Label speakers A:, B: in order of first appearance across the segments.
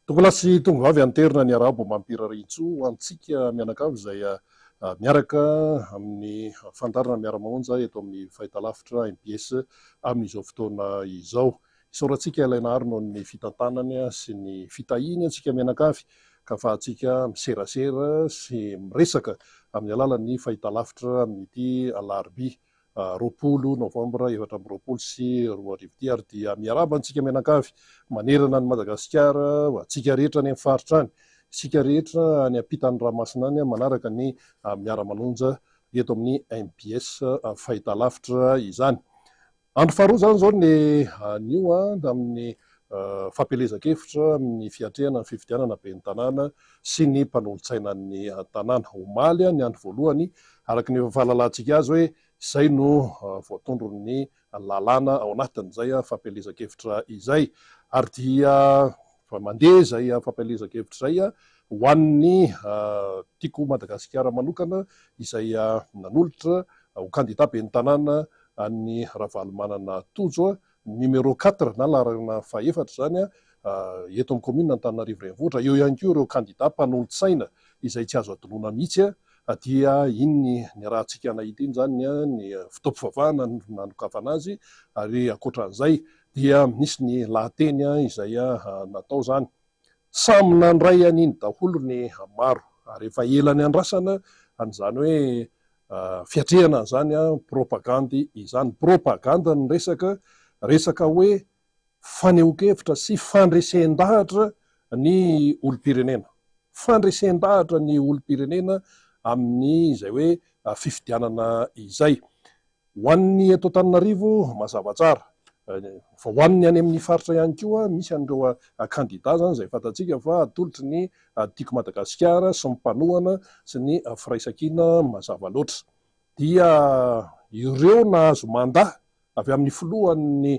A: Tokolasy tonga avy anterina ny arabo mampirarintso antsika mianakavy izay miaraka amin'ny fandarana miara-mamonjy eto amin'ny fahitalavitra MPS amin'izao fotoana izao. Isaorantsika ilaina ary noho ny fitantanany sy ny fitahiny antsika mianakavy ka ahafahantsika miserasera sy miresaka amin'ny alalan'ny fahitalavitra amin'ity alarobia 20 novambra 2024 ary dia miaraba antsika mianakavy manerana ny Madagasikara ho antsika rehetra any amin'ny faritra any, isika rehetra any ampitan'ny ranomasina any manaraka ny miara-manonja eto amin'ny MPS fahitalavitra izany. Andro faharoa zany zao ny anio amin'ny fampielezan-kevitra amin'ny fiatrehana ny fifidianana ben'ny tanàna sy ny mpanolontsainan'ny tanàna. Omaly ny andro voalohany araka ny fahalalantsika azy hoe izay no voatondron'ny lalàna ao anatin'izay fampielezan-kevitra izay, ary dia mandeha izay fampielezan-kevitra izay ho an'ny tiako Madagasikara manokana izay nanolotra ho kandida ben'ny tanàna ny Ravalomanana Tojo numéro 4 na laharana fahaefatra zany eto amin'ny commune Antananarivo renivohitra. Eo ihany koa ireo kandida mpanolontsaina izay tsy azo adoloana mihitsy dia iny ny rahantsika nahita iny zany ny fitaovam-pivavahana nanokafana azy, ary ankoatran'izay dia misy ny lahateny izay natao zany. Samy nandray an'iny daholo ny maro ary efa ela ny andrasana an'izany hoe fiatrehana zany propagandy izany. Propaganda ny resaka hoe fanehoan-kevitra sy fandresen-dahatra ny olom-pirenena, fandresen-dahatra ny olom-pirenena amin'ny izay hoe fifidianana izay. Ho an'ny eto Antananarivo mazava tsara, fa ho an'ny any amin'ny faritra ihany koa misy an'ireo kandida zany izay fantatsika fa atolotry ny tiako Madagasikara sy ny mpanohana sy ny firaisan-kina mazava loatra, dia ireo nahazo mandat avy amin'ny filohan'ny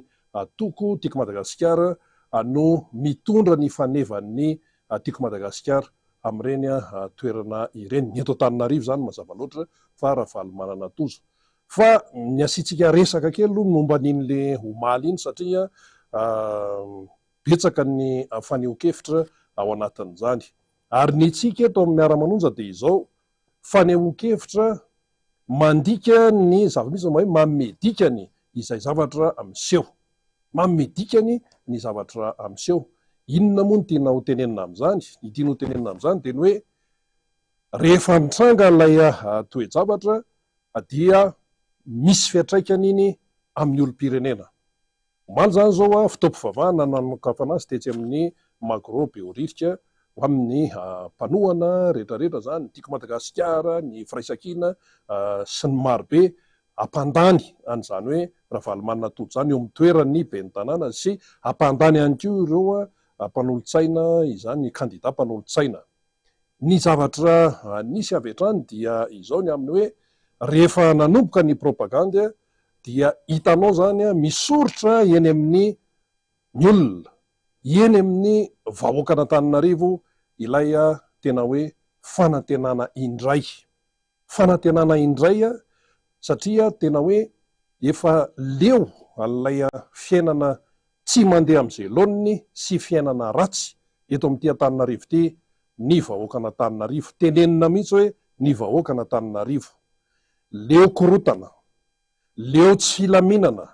A: toko tiako Madagasikara no mitondra ny fanevan'ny tiako Madagasikara amin'ireny toerana ireny. Ny eto Antananarivo zany mazava loatra fa Ravalomanana Tojo. Fa ny asiantsika resaka kely momba n'inyle omaly iny satria betsaka ny fanehoan-kevitra ao anatin'izany. Ary ny tsika eto amin'ny miara-manonja dia izao, fanehoan-kevitra mandika ny zava-misy hoe mamedikany izay zavatra miseho, mamedikany ny zavatra miseho. Inona moa no tiana ho tenenina amin'izany? Ny tiana ho tenenina amin'izany dia ny hoe rehefa nitranga ilay toe-javatra dia misy fiantraikany iny amin'ny olom-pirenena. Omaly zany zao fitaovam-pivavahana nanokafana azy tetsy amin'ny Magro Behoririka ho amin'ny mpanohana rehetrarehetra zany, ny tiako Madagasikara, ny firaisan-kina sy ny marobe hampandany an'izany hoe Ravalomanana Tojo zany eo amin'ny toerany ben'ny tanàna, sy hampandany ihany koa ireo mpanolontsaina izany, ny kandida mpanolontsaina. Ny zavatra nisy avy hatrany dia izao ny amin'ny hoe rehefa nanomboka ny propaganda dia hitanao zany misoritra eny amin'ny ny olona, eny amin'ny vahoaka an'Antananarivo ilay tena hoe fanantenana indray, fanantenana indray satria tena hoe efa leo ilay fiainana tsy mandeha amin'izay laoniny sy fiainana ratsy eto amin'ity Antananarivo ity ny vahoaka an'Antananarivo. Tenenina mihitsy hoe ny vahoaka an'Antananarivo leo korotana, leo tsy filaminana,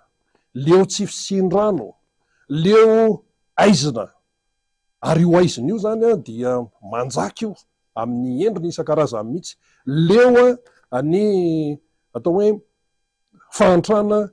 A: leo tsy fisin-drano, leo aizina, ary io aizina io zany dia manjaka io amin'ny endriny isan-karazany mihitsy. Leo ny atao hoe fahantrana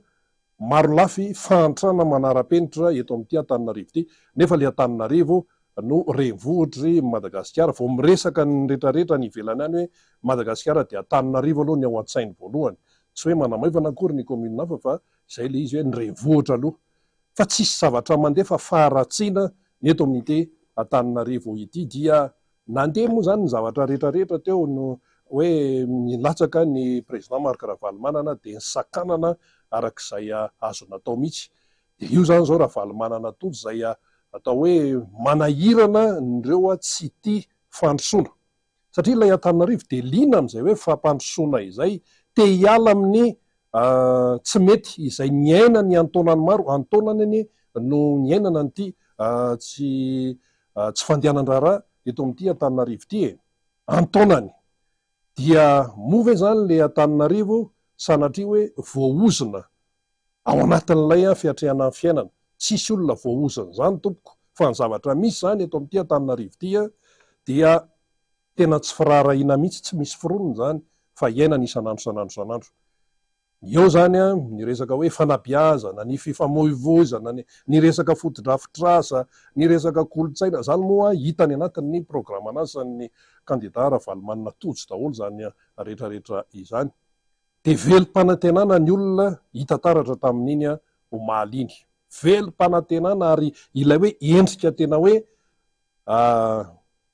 A: maro lafy, fahantrana manara-penitra eto amin'ity Antananarivo ity, nefa ilay Antananarivo no renivohitry Madagasikara. Vao miresaka ny rehetrarehetra ny ivelany any hoe Madagasikara dia Antananarivo aloha ny ao an-tsainy voalohany, tsy hoe manamaivana akory ny commune hafa fa izay ilay izy hoe ny renivohitra aloha, fa tsisy zavatra mandefa faharatsiana ny eto amin'ity Antananarivo ity. Dia nandeha moa zany ny zavatra rehetrarehetra teo no hoe nilatsaka ny président Marc Ravalomanana dia nisakanana arak'izay azo natao mihitsy. Dia io zany zao Ravalomanana Tojo izay atao hoe manahirana nireo tsy tia fandrosoana, satria ilay Antananarivo dia liana amin'izay hoe fampandrosoana izay, te hiala amin'ny tsy mety izay niaina ny antaonany maro, antaonany no niainana nyity tsy tsy fandehanan-draharaha eto amin'ity Antananarivo ity antaonany dia move zany le Antananarivo sanatria hoe voaozona ao anatin'ilay fiatrehana ny fiainana, tsisy olona voaozana zany tompoko fa ny zavatra misy zany eto amin'ity Antananarivo ity dia tena tsy firaharahiana mihitsy, tsy misy fironina zany fa iainana isanandro. Eo zany ny resaka hoe fanabeazana, ny fifamoivoizana, ny resaka fotodrafitrasa, ny resaka kolotsaina, zany moa hitany anatin'ny programa anazy san'ny kandida Ravalomanana Tojo daholo zany rehetrarehetra izany. De velom-panantenana ny olona hita taratra tamin'iny omaly iny, velom-panantenana ary ilay hoe endrika tena hoe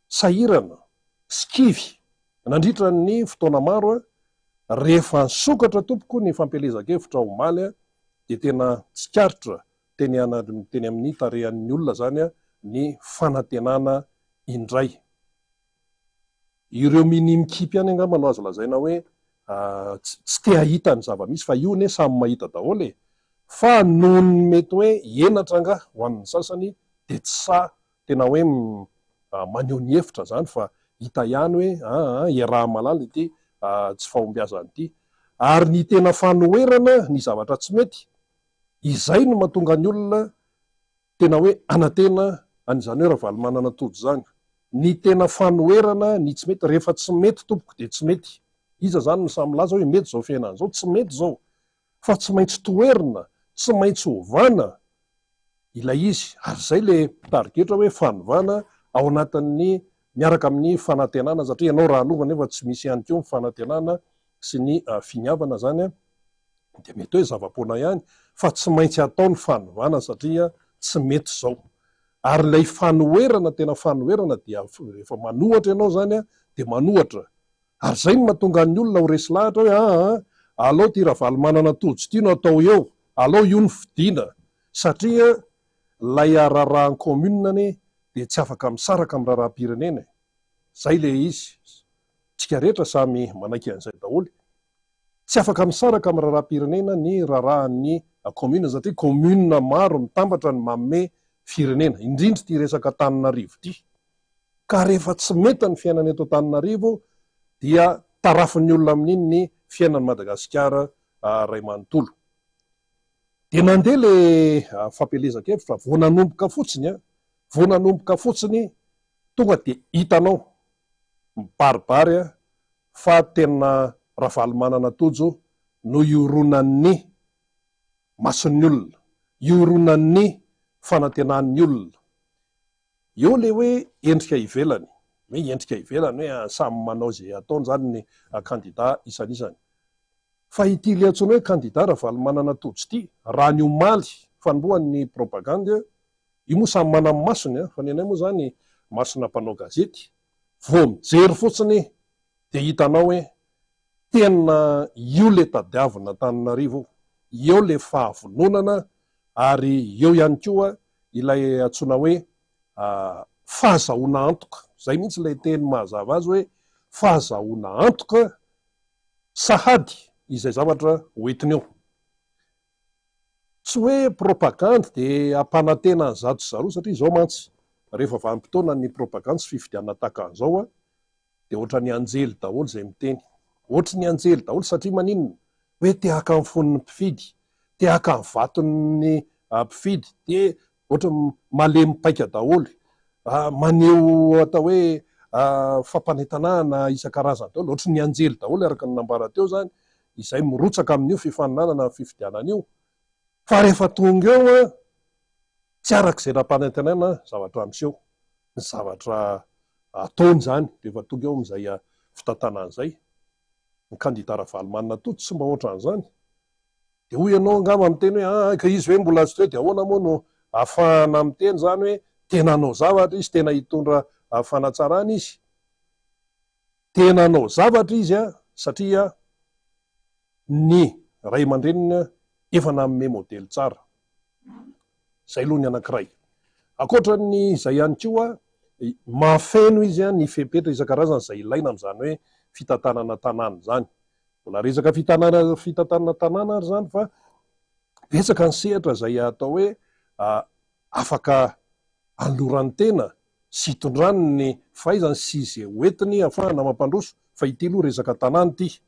A: sahirana, skivy nandritra ny fotoana maro rehefa nisokatra tompoko ny fampelezan-kevitra omaly dia tena tsikaritra teny amin'ny tarehan'ny olona zany ny fanantenana indray. Ireo minimikipy any angamba no azo lazaina hoe tsy te hahita ny zava-misy fa io ne samy mahita daholo fa noho ny mety hoe enatra anga ho an'ny sasany dia tsy sa tena hoe maneho ny hevitra zany fa hita ihany hoe iaraha malala ity tsy fahombiazany ity, ary ny tena fanoherana ny zavatra tsy mety izay no mahatonga ny olona tena hoe anantena an'izany hoe Ravalomanana Tojo zany. Ny tena fanoherana ny tsy mety, rehefa tsy mety tompoko dia tsy mety. Iza zany no samy laza hoe mety zao fiainana zao, tsy mety zao fa tsy maintsy toerina, tsy maintsy ovana ilay izy, ary zay le tarigetra hoe fanovana ao anatin'ny miaraka amin'ny fanantenana, satria ianao raha alova nefa tsy misy ihany koa ny fanantenana sy ny finiavana zany dia mety hoe zava-poana ihany, fa tsy maintsy atao ny fanovana satria tsy mety zao. Ary ilay fanoherana, tena fanoherana dia rehefa manohatra ianao zany dia manohatra, ary zay no mahatonga ny olona ho resy lahatra hoe alao ty Ravalomanana Tojo ity no atao eo, alao io ny fidiana, satria lay raharahan'ny kominina dia tsy afaka misaraka amin'ny raharaha-pirenena. Zay le izy, tsika rehetra samy manaiky an'izay daholo, tsy afaka misaraka amin'ny raharaha-pirenena ny raharahan'ny kominina satria kominina maro mitambatra ny manome firenena, indrindra ty resaka Antananarivo ity. Ka rehefa tsy mety ny fiainana eto Antananarivo dia tarafin'ny olona amin'iny ny fiainan'ny Madagasikara ray manontolo. Dia nandeha le fampelezan-kevitra vao nanomboka fotsiny tonga dia hitanao mibaribary fa tena Ravalomanana Tojo no ioronan'ny mason'ny olona, ioronan'ny fanantenan'ny olona. Eo le hoe endrika ivelany, hoe samy manao zay ataony zany ny kandida isan'isany. Fa ity le antsoina hoe kandida Ravalomanana Tojo ity, raha ny omaly fanombohan'ny propagande, io moa samy manana masony fa ny anay moa zany masona mpanao gazety, vao mijery fotsiny dia hitanao hoe tena io le tadiavina Antananarivo, eo le fahavononana, ary eo ihany koa ilay antsoina hoe fahazahoana antoka. Zay mihitsy ilay teny mazava azy hoe fahazahoana antoka sahady izay zavatra hoentiny eo. Tsy hoe propagande dia ampanantena ny zato sy zaroa, satria izao mantsy rehefa vanim-potoana ny propagande sy fifidianana tahaka an'izao dia ohatra ny anjely daholo zay miteny, ohatry ny anjely daholo, satria maninona hoe te haka amin'ny fon'ny mpifidy, te haka amin'ny vaton'ny mpifidy, dia ohatra malemy paika daholo, maneho atao hoe fampanentanana isan-karazany daholo, ohatry ny anjely daholo araka ny nambara teo zany, izay mirotsaka amin'io fifaninanana fifidianana io. Fa rehefa tonga eo tsy arak'izay nampanentanana zavatra miseho, ny zavatra ataony zany rehefa tonga eo amin'izay fitantanana izay. Ny kandida Ravalomanana Tojo tsy mba ohatran'izany. Dia hoy ianao angamba miteny hoe ka izy hoe mbola azo teo dia ahoana moa no ahafahana miteny zany hoe tena hanao zavatra izy, tena hitondra fanatsarana izy. Tena hanao zavatra izy satria ny ray aman-dreniny efa nanome modely tsara. Zay aloha ny anankiray. Ankoatran'ny izay ihany koa mahafeno izy ny fepetra isan-karazany izay ilaina amin'izany hoe fitantanana tanàna zany. Mbola resaka fitantanana tanàna ary zany fa betsaka ny sehatra izay atao hoe afaka anoran'ny tena sy hitondrany ny fahaizany sy izay hoentiny ahafahana mampandroso fa ity aloha resaka tanàny ity.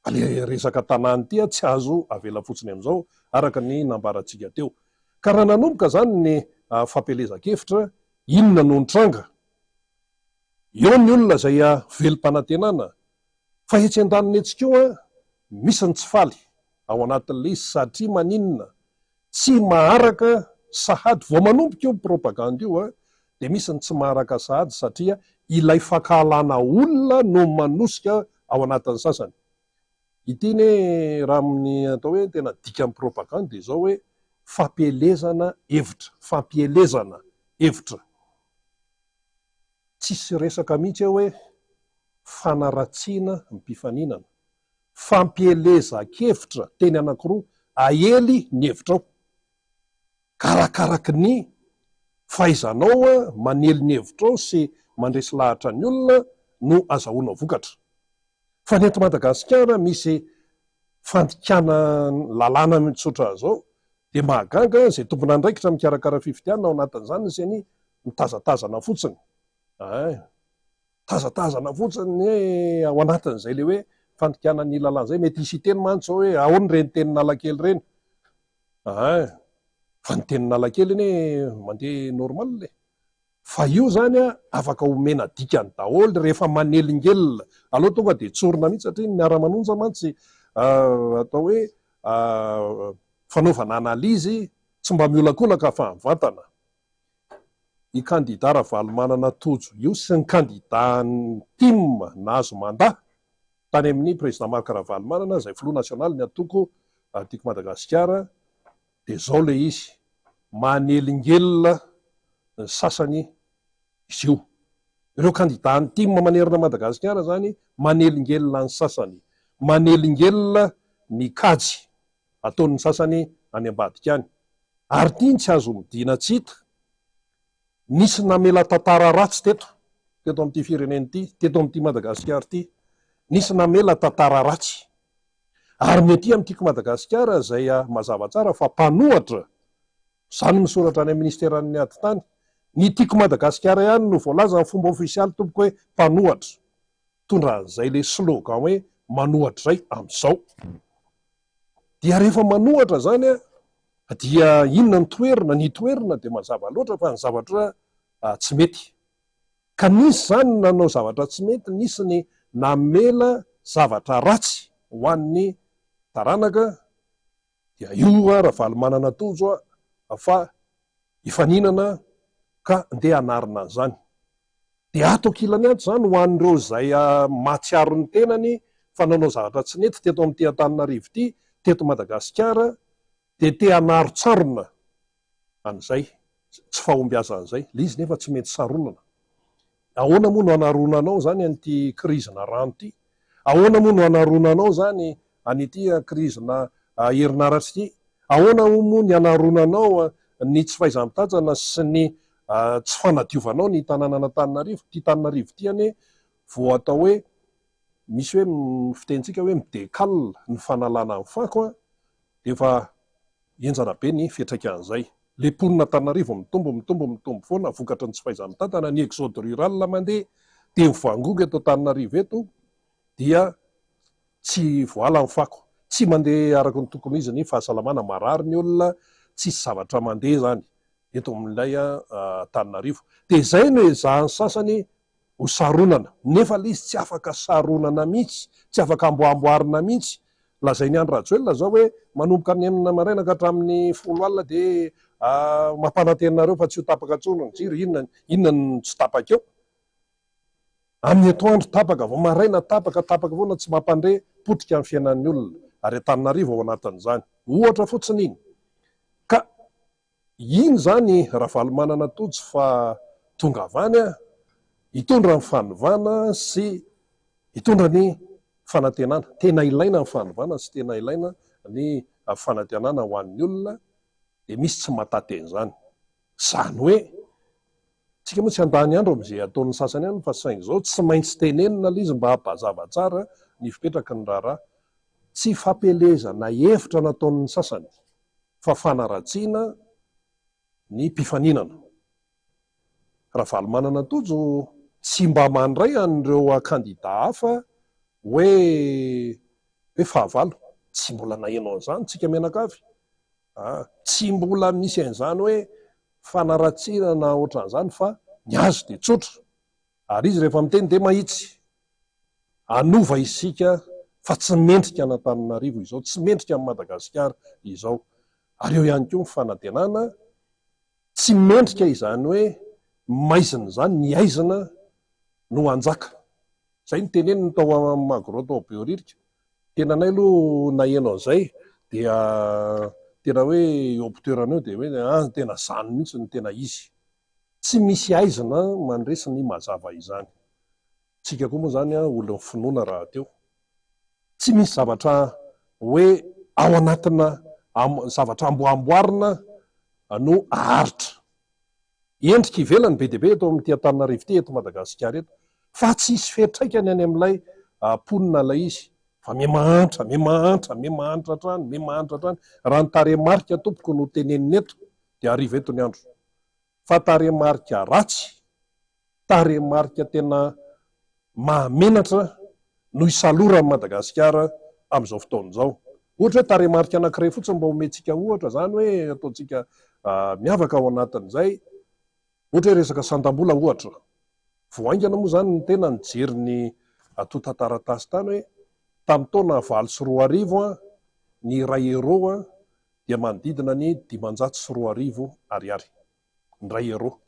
A: Ale resaka tanàny ity tsy azo avela fotsiny amin'izao araka ny nambarantsika teo. Ka raha nanomboka zany ny fampielezan-kevitra, inona no nitranga? Eo ny olona izay velom-panantenana fa etsy an-daniny etsika eo misy ny tsy faly ao anatin'le izy satria maninona tsy maharaka sahady vao manomboka io propaganda io dia misy ny tsy maharaka sahady satria ilay fankahalana olona no manosika ao anatin'ny sasany. Ity ne raha amin'ny atao hoe tena dika amin'ny propaganda dia izao hoe fampielezana hevitra, fampielezana hevitra. Tsisy resaka mihitsy hoe fanaratsiana ny mpifaninana, fampielezan-kevitra teny anankiroa ahely ny hevitra ao. Karakaraky ny fahaizanao manely ny hevitra ao sy mandresy lahatra ny olona no azahoana vokatra. Fa ny eto Madagasikara misy fandikana lalàna mitsotra zao dia mahagaga izay tompona andraikitra mikarakara fifidianana ao anatin'izany izay ny mitazatazana fotsiny. Tazatazana fotsiny ao anatin'izay le hoe fandikana ny lalàna izay mety hisy teny mantsy zao hoe ahoany reny tenin'Analakely reny. Fa ny tenin'Analakely iny mandeha normal le. Fa io zany afaka omena dikany daholo rehefa manelingelina. Aloha tonga dia tsorina mihitsy satria ny miara-manonja mantsy atao hoe fanaovana analizy tsy mba miolakolaka fa mivantana. I kandida Ravalomanana Tojo io sy ny kandida TIM nahazo mandat tany amin'ny président Marc Ravalomanana izay filoha nasionaly ny atoko tiako Madagasikara dia zao le izy manelingelina ny sasany izy io. Ireo kandida ny TIM manerana Madagasikara zany manelingelina ny sasany, manelingelina ny kajy ataon'ny sasany any ambadika any. Ary tia tsy azo midina tsy hita. Nisy namela tantara ratsy teto amin'ity firenena ity, teto amin'ity Madagasikara ity. Nisy namela tantara ratsy. Ary mety amin'itiako Madagasikara izay mazava tsara fa mpanohatra, izany misoratra any ministeran'ny ady tany, ny tiako Madagasikara ihany no voalaza ny fomba ofisialy tompoko hoe mpanohatra. Tondra izay le slogan hoe manohatra izay amin'izao. Dia rehefa manohatra zany dia inona ny toerina? Ny toerina dia mazava loatra fa ny zavatra tsy mety. Ka nisy zany nanao zavatra tsy mety, nisy ny namela zavatra ratsy ho an'ny taranaka, dia io Ravalomanana Tojo fa hifaninana ka ndeha hanarina an'izany. Dia ato ankilany ato zany ho an'ireo izay mahatsiaro ny tenany fa nanao zavatra tsy nety teto amin'ity Antananarivo ity, teto Madagasikara, dia te hanaro-tsarona an'izay, tsy fahombiazan'izay. Le izy nefa tsy mety saronana. Ahoana moa no hanarona anao zany an'ity krizina rano ity? Ahoana moa no hanarona anao zany an'ity krizina herinaratra ity? Ahoana moa ny hanarona anao ny tsy fahaiza-mitantana sy ny tsy fanadiovanao ny tanàna Antananarivo? Ty Tananarivo ity anie vao atao hoe misy hoe fitentsika hoe midekale ny fanalana ny fako dia efa enjana be ny fiantraikan'izay. Le ponina Antananarivo mitombo foana vokatra ny tsy fahaiza-mitantana, ny exode rural mandeha dia mivangongo eto Antananarivo eto dia tsy voala ny fako, tsy mandeha araka ny tokony izy ny fahasalamana, marary ny olona, tsisy zavatra mandeha zany eto amin'ilay Antananarivo. Dia izay no ezahan'ny sasany ho saronana, nefa le izy tsy afaka saronana mihitsy, tsy afaka amboamboarina mihitsy. Lazainy Andry Rajoelina zao hoe manomboka ny enina maraina ka hatramin'ny 10 alina dia mampanantenanareo fa tsy ho tapaka intsony ny jiro. Inona ny tsy tapaka eo? Amin'ny atoandro tapaka, vao maraina tapaka foana, tsy mampandre potika amin'ny fiainan'ny olona. Ary Antananarivo ao anatin'izany. Ohatra fotsiny iny. Ka iny zany Ravalomanana Tojo fa tonga avany hitondra ny fanovana sy hitondra ny fanantenana. Tena ilaina ny fanovana sy tena ilaina ny fanantenana ho an'ny olona, dia misy tsy mahataty an'izany. Izany hoe tsika moa tsy handany andro amin'izay ataon'ny sasany ihany, fa saingy izao tsy maintsy tenenina ilay izy mba hampazava tsara ny fipetraky ny raharaha. Tsy fampielezana hevitra nataon'ny sasany fa fanaratsiana ny mpifaninana. raha valomanana tojo tsy mba mandray an'ireo kandida hafa hoe fahavalo, tsy mbola nahenao an'izany tsika menakavy, tsy mbola misy an'izany hoe fanaratsirana ohatran'izany, fa ny azo de tsotra, ary izy rehefa miteny de mahitsy anova isika fa tsy mendrika an'Antananarivo izao, tsy mendrika amin'ny Madagasikara izao. Ary eo ihany koa ny fanantenana, tsy mendrika izany hoe maizina izany, ny aizina no anjaka. Zay ny teneniny tao Magorao tao Beoririka. Tena anay aloha nahenao izay dia tena hoe eo am-pitoerana eo dia hoe tena zany mihitsy ny tena izy. Tsy misy aizina mandresy ny mazava izany. Tsika koa moa zany olona finoana raha teo. Tsy misy zavatra hoe ao anatina zavatra amboamboarina no aharitra. Endrika ivelany be dia be eto amin'ity Antananarivo ity, eto Madagasikara eto, fa tsy hisy fiantraikany any amin'ilay ponina ilay izy. Fa mimahantra hatrany. Raha ny tarehimarika tompoko no teneniny eto dia hariva eto ny andro. Fa tarehimarika ratsy, tarehimarika tena mahamenatra no isalora amin'ny Madagasikara amin'izao fotoana izao. Ohatra hoe tarehimarika anankiray fotsiny mba omentsika ohatra zany hoe ataontsika miavaka ao anatin'izay, ohatra hoe resaka sandam-bola ohatra. Voaingana moa zany ny tena nijery ny tonta-taratasy tany hoe tamin'ny taona 2024 ny iray euro dia manodidina ny 504,000 ariary. Ny iray euro.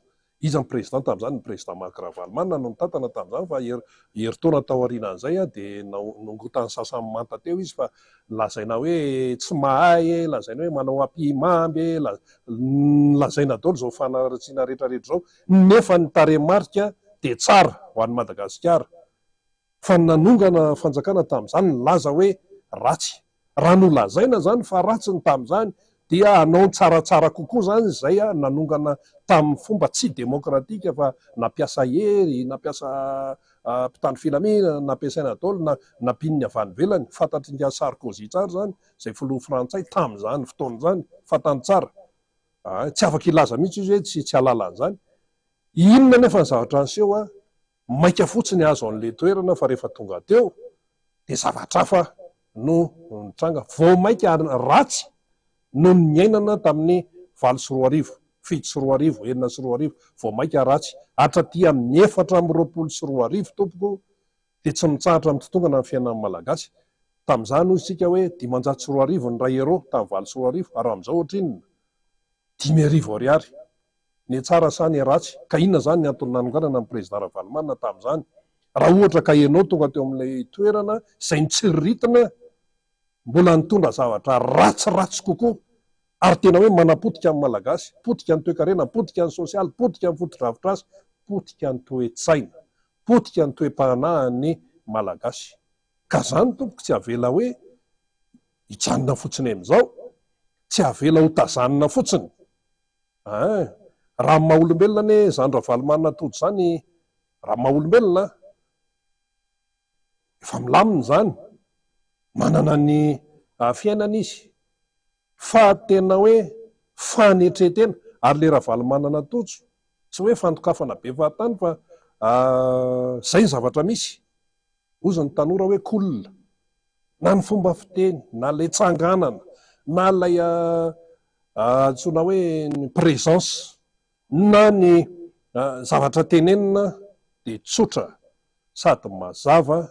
A: Iza ny président tamin'izany, ny président Makravalomanana no nitantana tamin'izany, fa herintaona tao aorianan'izay dia nongotany sasany manta teo izy, fa lazaina hoe tsy mahay, lazaina hoe manao ampimamby, lazaina daholo izao fanaratsiana rehetrarehetra izao, nefa ny tarehimarika dia tsara ho an'ny Madagasikara. Fa nanongana fanjakana tamin'izany nilaza hoe ratsy. Raha nolazaina zany fa ratsy ny tamin'izany dia hanao tsaratsara kokoa zany izay nanongana tamin'ny fomba tsy demokratika, fa nampiasa hery, nampiasa mpitandro filaminana, nampiasaina daholo, nampininy avy any ivelany. Fantatry ny Sarkozy tsara zany, izay filoha frantsay tamin'izany fotoana izany, fantany tsara. Tsy afaka ilaza mihitsy izy hoe tsy halala an'izany. Inona nefa ny zavatra niseho maika fotsiny azo an'ilay toerana, fa rehefa tonga teo dia zavatra hafa no nitranga. Vao maika ratsy no niainana tamin'ny 20 sy roarivo, 7 sy 4 arivo, vao maika ratsy. Hatraty amin'ny 420 sy 4 arivo tompoko dia tsy mitsahatra mitotongana amin'ny fiainan'ny Malagasy. Tamin'izany hoy isika hoe 500 sy 4 arivo ny iray euro tamin'ny 20 sy 4 arivo, ary amin'izao ohatrinona 5 arivo ariary. Ny tsara sa ny ratsy? Ka inona zany ny antony nanonganana ny président Ravalomanana tamin'izany? Raha ohatra ka ianao tonga teo amin'ilay toerana izay nitsiriritana, mbola nitondra zavatra ratsiratsy kokoa, ary tena hoe manapotika amin'ny Malagasy, potika ny toe-karena, potika ny sosialy, potika ny foto-drafitr'asa, potika ny toe-tsaina, potika ny toe-panahin'ny Malagasy. Ka zany tompoko tsy avela hoe hijanona fotsiny amin'izao, tsy avela ho tazanina fotsiny. Raha maha olombelona ane zany Ravalomanana tojo zany, raha maha olombelona efa milamina zany, manana ny fiainana izy, fa tena hoe fanetretena. Ary le Ravalomanana tojo tsy hoe fandokafana be fahatany, fa zay ny zavatra misy. Ozy ny tanora hoe kolona, na ny fomba fiteny, na lay tsanganana, na lay antsona hoe ny présence, na ny zavatra tenenina dia tsotra sady mazava,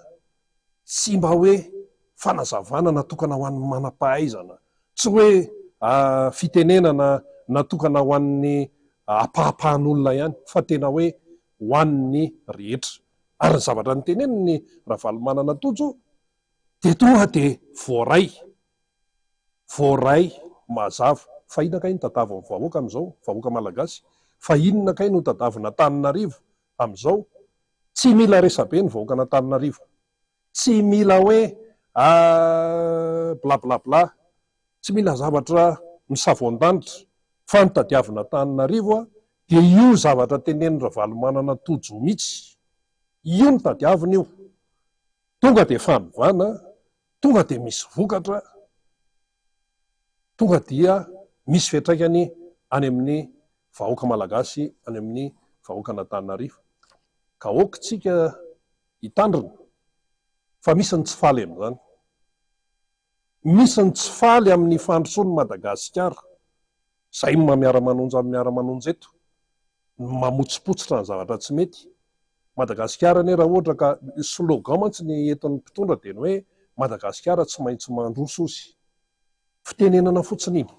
A: tsy mba hoe fanazavana natokana ho an'ny manam-pahaizana, tsy hoe fitenenana natokana ho an'ny ampahapahan'olona ihany, fa tena hoe ho an'ny rehetra. Ary ny zavatra niteneniny Ravalomanana tojo dia tonga dia voaray mazava. Fa inona kay no tadaviny vahoaka amin'izao, vahoaka Malagasy? Fa inona kay no tadavina Antananarivo amin'izao? Tsy mila resabe ny vahoaka an'Antananarivo, tsy mila hoe blablabla, tsy mila zavatra misavoan-danitra, fa ny tadiavina Antananarivo dia io zavatra teneniny Ravalomanana tojo mihitsy, io ny tadiavina io. Tonga dia fanovana, tonga dia misy vokatra, tonga dia misy fiantraikany any amin'ny vahoaka Malagasy, any amin'ny vahoaka n'Antananarivo ka okitsika hitandrina fa misy ny tsy faly amin'izany, misy ny tsy faly amin'ny fandrosoan'ny Madagasikara zay mamiara-manonja amin'ny miara-manonja eto mamotsopotsitra ny zavatra tsy mety. Madagasikara ne raha ohatra ka slogan mantsy ny entin'ny mpitondra dia ny hoe Madagasikara tsy maintsy mandroso izy, fitenenana fotsiny iny,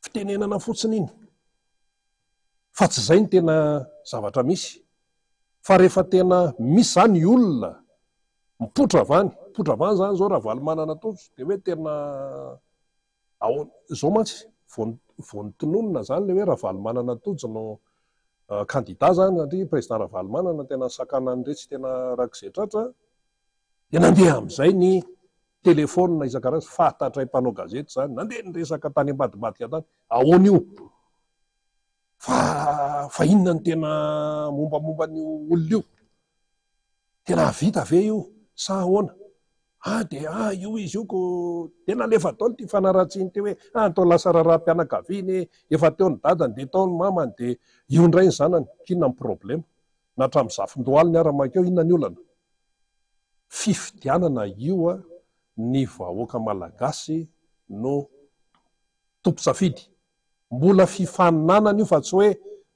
A: fitenenana fotsiny iny fa tsy izay ny tena zavatra misy. Fa rehefa tena misy zany olona mipotra avany zany zao raha Valomanana Tojo dia hoe tena zao mantsy vao nitononona zany le hoe raha Valomanana Tojo no kandida zany satria président Ravalomanana tena sakana nyretsy tena rak'izay tratra dia nandeha amin'izay ny telefona isan-karazany fantatray mpanao gazety zany nandeha nyresaka tany ambadibadika tany ahoana io fa inona ny tena mombamomba ny olona io, tena vita ve io sa ahoana dia io izy io ko tena lefa taony ty fanaratsiny ty hoe tao lasa raharaham-pianakaviany efa teo ny dadany dia tao ny mamany dia io ndray ny zanany kinona ny problema na hatramin'ny zafin-dohalo ny ara-makeo inona ny olana fifidianana io ny vahoaka malagasy no tompo safidy, mbola fifaninanana io fa tsy hoe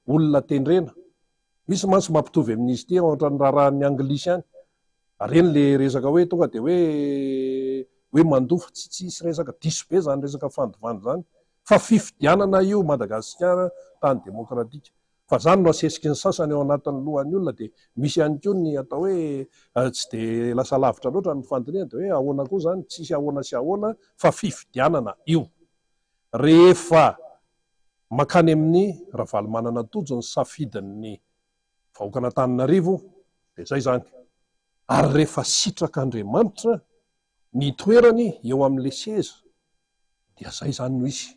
A: olona tendrena. Misy mantsy mampitovy amin'izy ity ohatra ny raharahan'ny anglisy any reny le resaka hoe tonga dia hoe mandofa tsy resaka diso be zany resaka fandovana zany fa fifidianana io Madagasikara tany demokratika. Fa zany no asesiky ny sasany ao anatin'ny lohan'ny olona dia misy ihany koa ny atao hoe tsy dia lasa lavitra loatra ny fandiniana dia hoe ahoana koa zany, tsisy ahoana sy ahoana fa fifidianana io. Rehefa makany amin'ny Ravalomanana Tojo ny safidin'ny vahoaka n'Antananarivo dia zay zany, ary rehefa sitrak'Andriamanitra ny toerany eo amin'le seza dia zay zany no izy.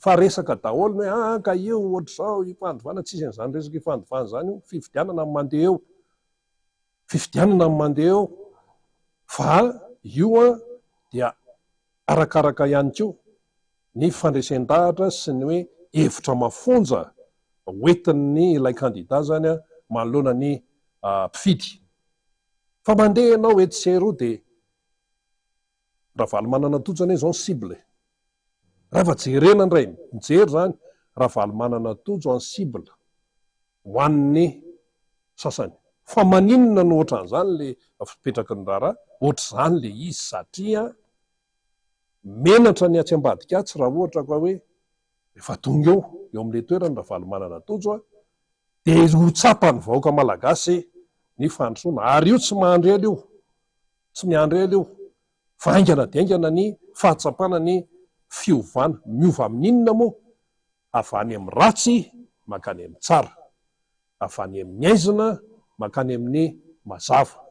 A: Fa resaka daholo hoe ka io ohatr'izao ifandovana tsisy n'izany resaka ifandovana zany io, fifidianana amin'ny mandeha eo, fifidianana amin'ny mandeha eo fa io dia arakaraka ihany koa ny fandresen-dahatra sy ny hoe hevitra mafonja hoentin'ny ilay kandida zany manoloana ny mpifidy. Fa mandeha ianao eto sy eroa dia Ravalomanana Tojo anie zao ny cible, rehefa jerena indray mijery zany Ravalomanana Tojo ny cible ho an'ny sasany. Fa maninona no ohatran'izany le fipetraky ny raharaha, ohatr'izany le izy satria menatra ny atsy ambadika atsy raha ohatra ka hoe efa tonga eo amin'le toerany Ravalomanana Tojo dia ho tsapany vahoaka malagasy ny fandrosoana, ary io tsy mahandro ela io, tsy miandro ela io fa aingana dia aingana ny fahatsapana ny fiovana, miova amin'inona moa avy any amin'ny ratsy makany amin'ny tsara, avy any amin'ny aizina makany amin'ny mazava,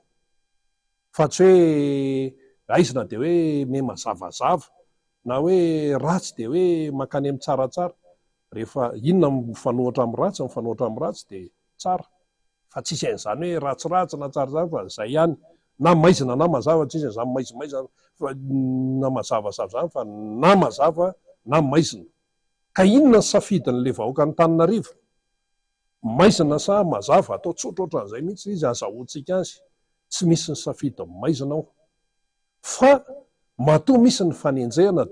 A: fa tsy hoe aizina dia hoe me mazavazava na hoe ratsy dia hoe makany amin'ny tsaratsara. Rehefa inona mifanohatra amin'ny ratsy, mifanohatra amin'ny ratsy dia tsara, fa tsisy an'izany hoe ratsiratsy na tsaratsara fa izay ihany, na maizina na mazava tsisy an'izany maizimaizina na mazavazava zany fa na mazava na maizina. Ka inona ny safidin'le vahoaka n'Antananarivo, maizina sa mazava? Atao tsotra ohatran'izay mihitsy izy azahoantsika azy, tsy misy ny safidy maizina ao fa matoa misy ny fanenjehana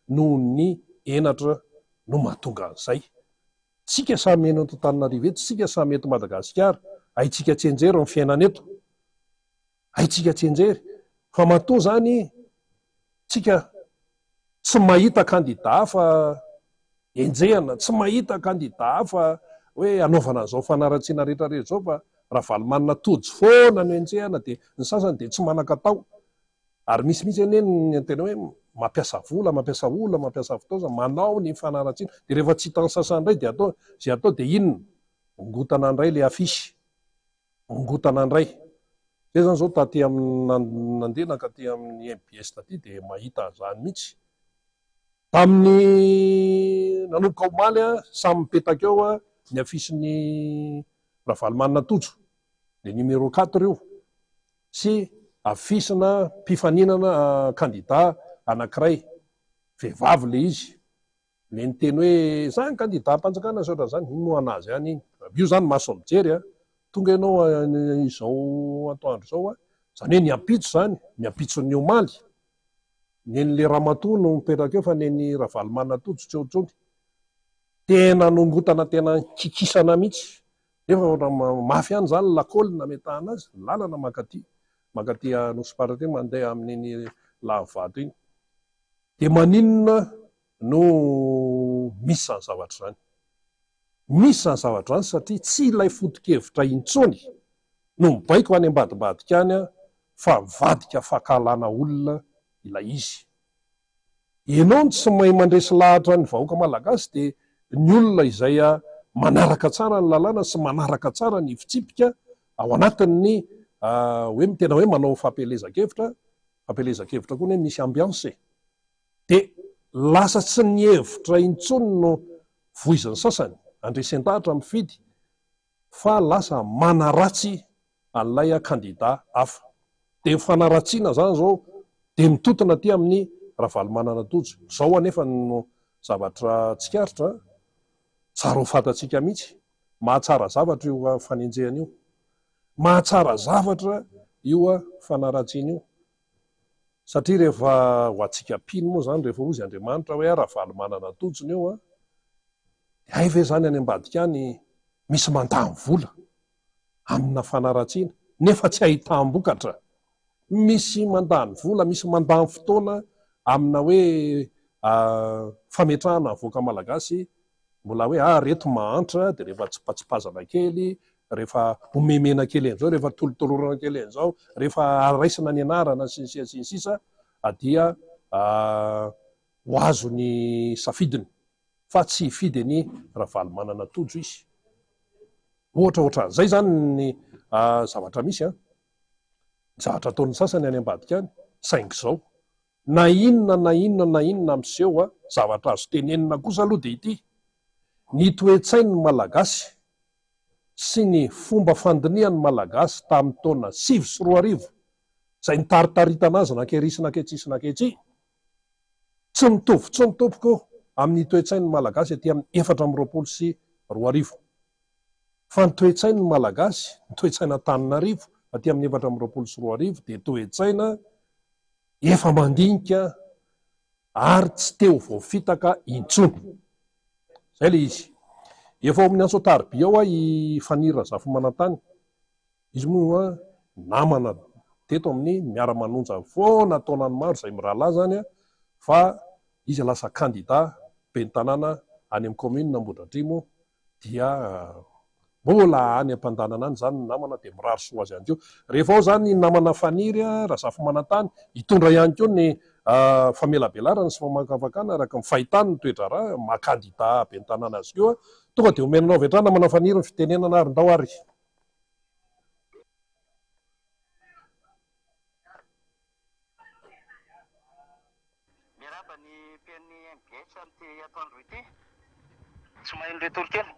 A: noho ny enatra no mahatonga an'izay. Tsika samy eny eto Antananarivo eto, tsika samy eto Madagasikara, haitsika tsenjery ny fiainana eto, haitsika tsenjery, fa matoa zany tsika tsy mahita kandida hafa enjehana, tsy mahita kandida hafa hoe anaovana an'izao fanaratsiana rehetrarehetra zao fa Ravalomanana Tojo foana no enjehana, dia ny sasany dia tsy manan-katao. Ary misy mihitsy anie ny tena hoe mampiasa vola, mampiasa olona, mampiasa fotoana manao ny fanaratsiana, dia rehefa tsy hitan'ny sasany indray dia atao zay atao dia inona, ongotana indray le afisy, ongotana indray. Zay zany zao taty nandeha nakaty amin'ny MBS taty dia mahita an'izany mihitsy. Tamin'ny nanomboka omaly samy mipetaka eo ny afisiny Ravalomanana Tojo, le numéro 4 io, sy afisina mpifaninana kandida anankiray, vehivavy le izy, le niteny hoe zany kandida mpanjakana saotra zany ino moa anazy any iny io zany maso mijery a tonga ianao izao atoandro zao a zany hoe niampitso zany niampitson'ny omaly nen'le ramatoa no mipetraka eo fa neny Ravalomanana-Tojo tseotrony tena nongotana tena kikisana mihitsy nefa mafy any zany lakôly nametahana azy lalana makaty nosy-parity mandeha amin'iny lavivato iny de maninona no misy zany zavatra zany misy zany zavatra zany satria tsy ilay foto-kevitra intsony no mibaiko any ambadibadika any a fa mivadika fahakalana olona ilay izy ianao ny tsy mahay mandresy lahatra ny vahoaka malagasy de ny olona izay manaraka tsara ny lalàna sy manaraka tsara ny fitsipika ao anatin'ny hoe tena hoe manao fampelezakevitra koa ny hoe misy ambiance de lasa tsy ny hevitra intsony no voiziny sasany andresen-tahatra mifidy fa lasa manaratsy an'ilay kandida hafa de fanaratsiana zany zao de mitotona ty amin'ny Ravalomanana-Tojo zao anefa no zavatra tsikaritra tsara ho fantatsika mihitsy mahatsara zavatra io fanenjehana io mahatsara zavatra io fanaratsiana io satria rehefa ho atsika piny moa zany rehefa ozy Andriamanitra hoe Ravalomanana-Tojony io de hay ve zany any ambadika any misy mandamy vola amina fanaratsiana nefa tsy ahitam-bokatra misy mandany vola misy mandany fotoana amina hoe fametrahana voaka malagasy mbola hoe reto mahantra de rehefa tsipatsipazana kely rehefa omemena kely en'izao rehefa tolotolorana kely en'izao rehefa araisina ny anarana sinsisa dia ho azo ny safidiny fa tsy hifidy ny Ravalomanana-Tojo izy ohatraohatran'izay zany ny zavatra misy zavatra ataon'ny sasany any ambadika any saingy zao na inona miseho zavatra azo tenenina kosa aloha de ity ny toe-tsain'ny malagasy sy ny fomba fandinihan'ny malagasy tamin'ny taona 2024 zay nitaritaritana azy nakerisina ketsisina ketsy tsy mitopoko amin'ny toe-tsain'ny malagasy aty amin'ny 420 fa ny toe-tsain'ny malagasy ny toe-tsaina Antananarivo aty amin'ny 420 de toe-tsaina efa mandinika ary tsy teo voafitaka intsony zay le izy efa amin'ny Ansoatarby ao Fanily Razafimanantany izy moa namana teto amin'ny miara-manonja foana taonany maro zay mirahalahy zany fa izy lasa kandida ben'ny tanàna any amin'ny commune Ambohidratrimo dia mbola any am-pandanana any zany namana de mirary soa azy ihany keo rehefa ao zany namana Faniry Razafimanantany hitondra ihany keo ny famelabelarana sy famakafakana araka ny fahitany ny toe-draharaha mahakandida ben'ny tanàna azy keo tonga de omenanao avy hatrany namana Faniry ny fitenenana ary ndao ary
B: miaraba ny pen'ny MBS amty atoandro ity tsy mahay nyretoro kely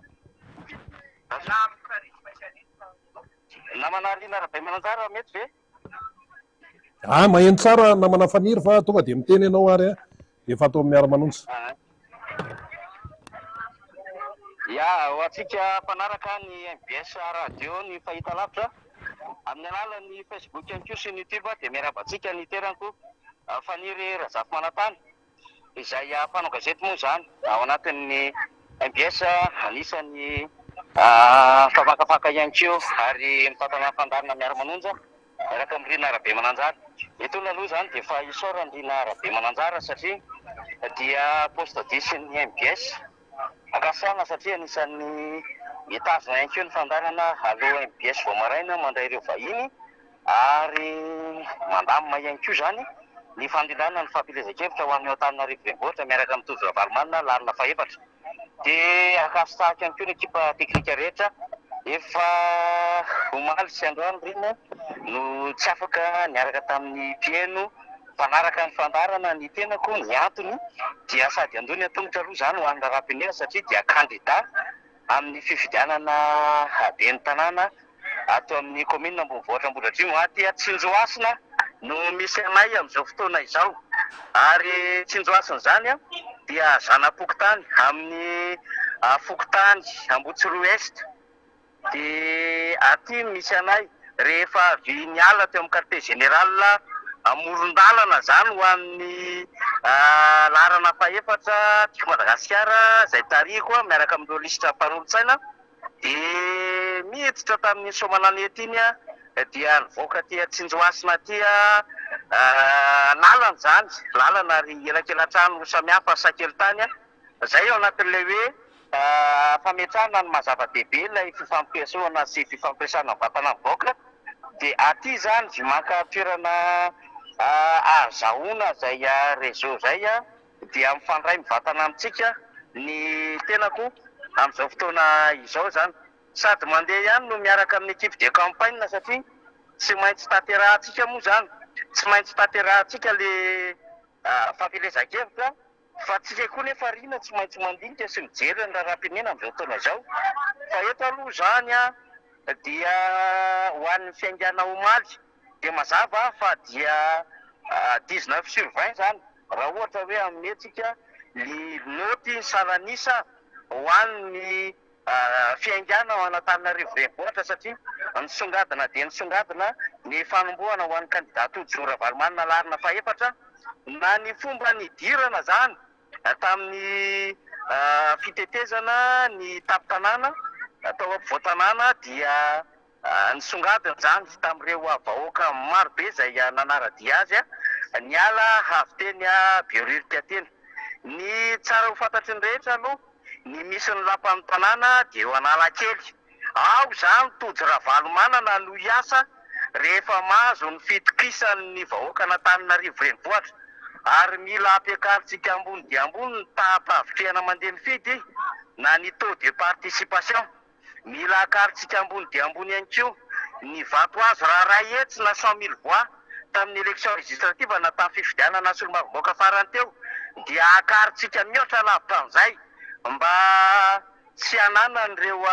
B: namana Lina Rabemananjara mety ve
A: maheno tsara namana Faniry fa tonga de miteny ianao ary efa atao miara-manonja
B: ya ho atsika mpanaraka ny MBS radio ny fahita lavitra amin'ny alalan'ny Facebook ihany koa sy ny YouTube de miarabantsika ny teranko Faniry Razafimanantany izay mpanao gazety moa zany ao anatin'ny MBS anisan'ny famakafaka ihany keo ary mitantana fandarina miara-manonja miaraka amin'ny Lina Rabemananjara etony aloha zany de fa isaorany Lina Rabemananjara satria dia poste 10 ny MBS akasiana satria anisan'ny mitazona ihany keo ny fandarana aloha MBS vao maraina mandray ireo vahiny ary mandamina ihany koa zany ny fandilana ny fampilezakevitra ho amin'ny Antananarivo renivohitra miaraka amin'ny Tojo Ravalomanana lalina faefatra de akasy tahaka ihany koa ny ekipa teknika rehetra efa omaly sy androany rina no tsy afaka niaraka tamin'ny mpieno mpanaraka ny fandarana ny tenako ny antony dia sady andony atongotra aloha zany ho an'ny rahampinera satria dia kandida amin'ny fifidianana ben'ny tanàna ato amin'ny commune Ambonivohitra Ambohidratrimo aty Tsinjoasina no misy anay amin'izao fotoana izao ary Tsinjoasina zany dia zanapokotany amin'ny fokotany Ambotsiro Est. De aty misy anay rehefa avy niala teo amin'ny quartier général amoron-dalana zany ho amin'ny larana faefatra tiko Madagasikara zay tarihiko miaraka amin'ireo lisitra mpanolo-tsaina. De miditra tamin'ny Soamanana ety iny dia nivoaka tia Tsinjoasina tia lalana zany, lalana ary elakelatrano samihafa sakely-tany zay ao anatin'ilay hoe fametrahana ny mazava-dehibe ilay fifampiasoana sy fifampiasana vatana mivoaka. De aty zany maka toerana azahoana zay réseau zay dia mifandray mivatana amintsika ny tenako amin'izao fotoana izao zany, sady mandeha ihany no miaraka amin'ny équipe de campagne satria tsy maintsy tanterahantsika moa zany, tsy maintsy tanterahantsika le fampielezan-kevitra, fa tsika koa nefa rina tsy maintsy mandinika sy mijery ny raharaham-pirenena amin'izao fotoana izao. Fa eto aloha zany dia ho an'ny fiaingana omaly dia mazava fa dia 19/20 zany raha ohatra hoe aminetsika ny noty salanisa ho an'ny fiaingana ao Antananarivo renivohitra, satria nisongadina dia nisongadina ny fanombohana ho an'ny kandidato Joro Ravalomanana larina faefatra na ny fomba nidirana zany tamin'ny fitetezana ny tapi-tanàna atao ampovoan-tanàna dia nisongadina zany tamin'ireo vahoaka marobe zay nanaradia azy niala avy teny Behoririka teny. Ny tsara ho fantatry ny rehetra aloha ny misy ny lapan'ny tanàna dia eo Analakely. Ao zany Tojo Ravalomanana no hiasa rehefa mahazo ny fitokisan'ny vahoaka Antananarivo renivohitra, ary mila ampiakaritsika ambony dia ambony ny tahapavitrihana mandeha mifidy na ny taux de participation, mila akaritsika ambony dia ambony ihany koa ny vato azo raha ray hetsy na 100,000 voix tamin'ny élection législative na tamin'ny fifidianana solombavambaoka farany teo, dia akaritsika mihoatra lavitra amin'izay mba tsy hanana n'ireo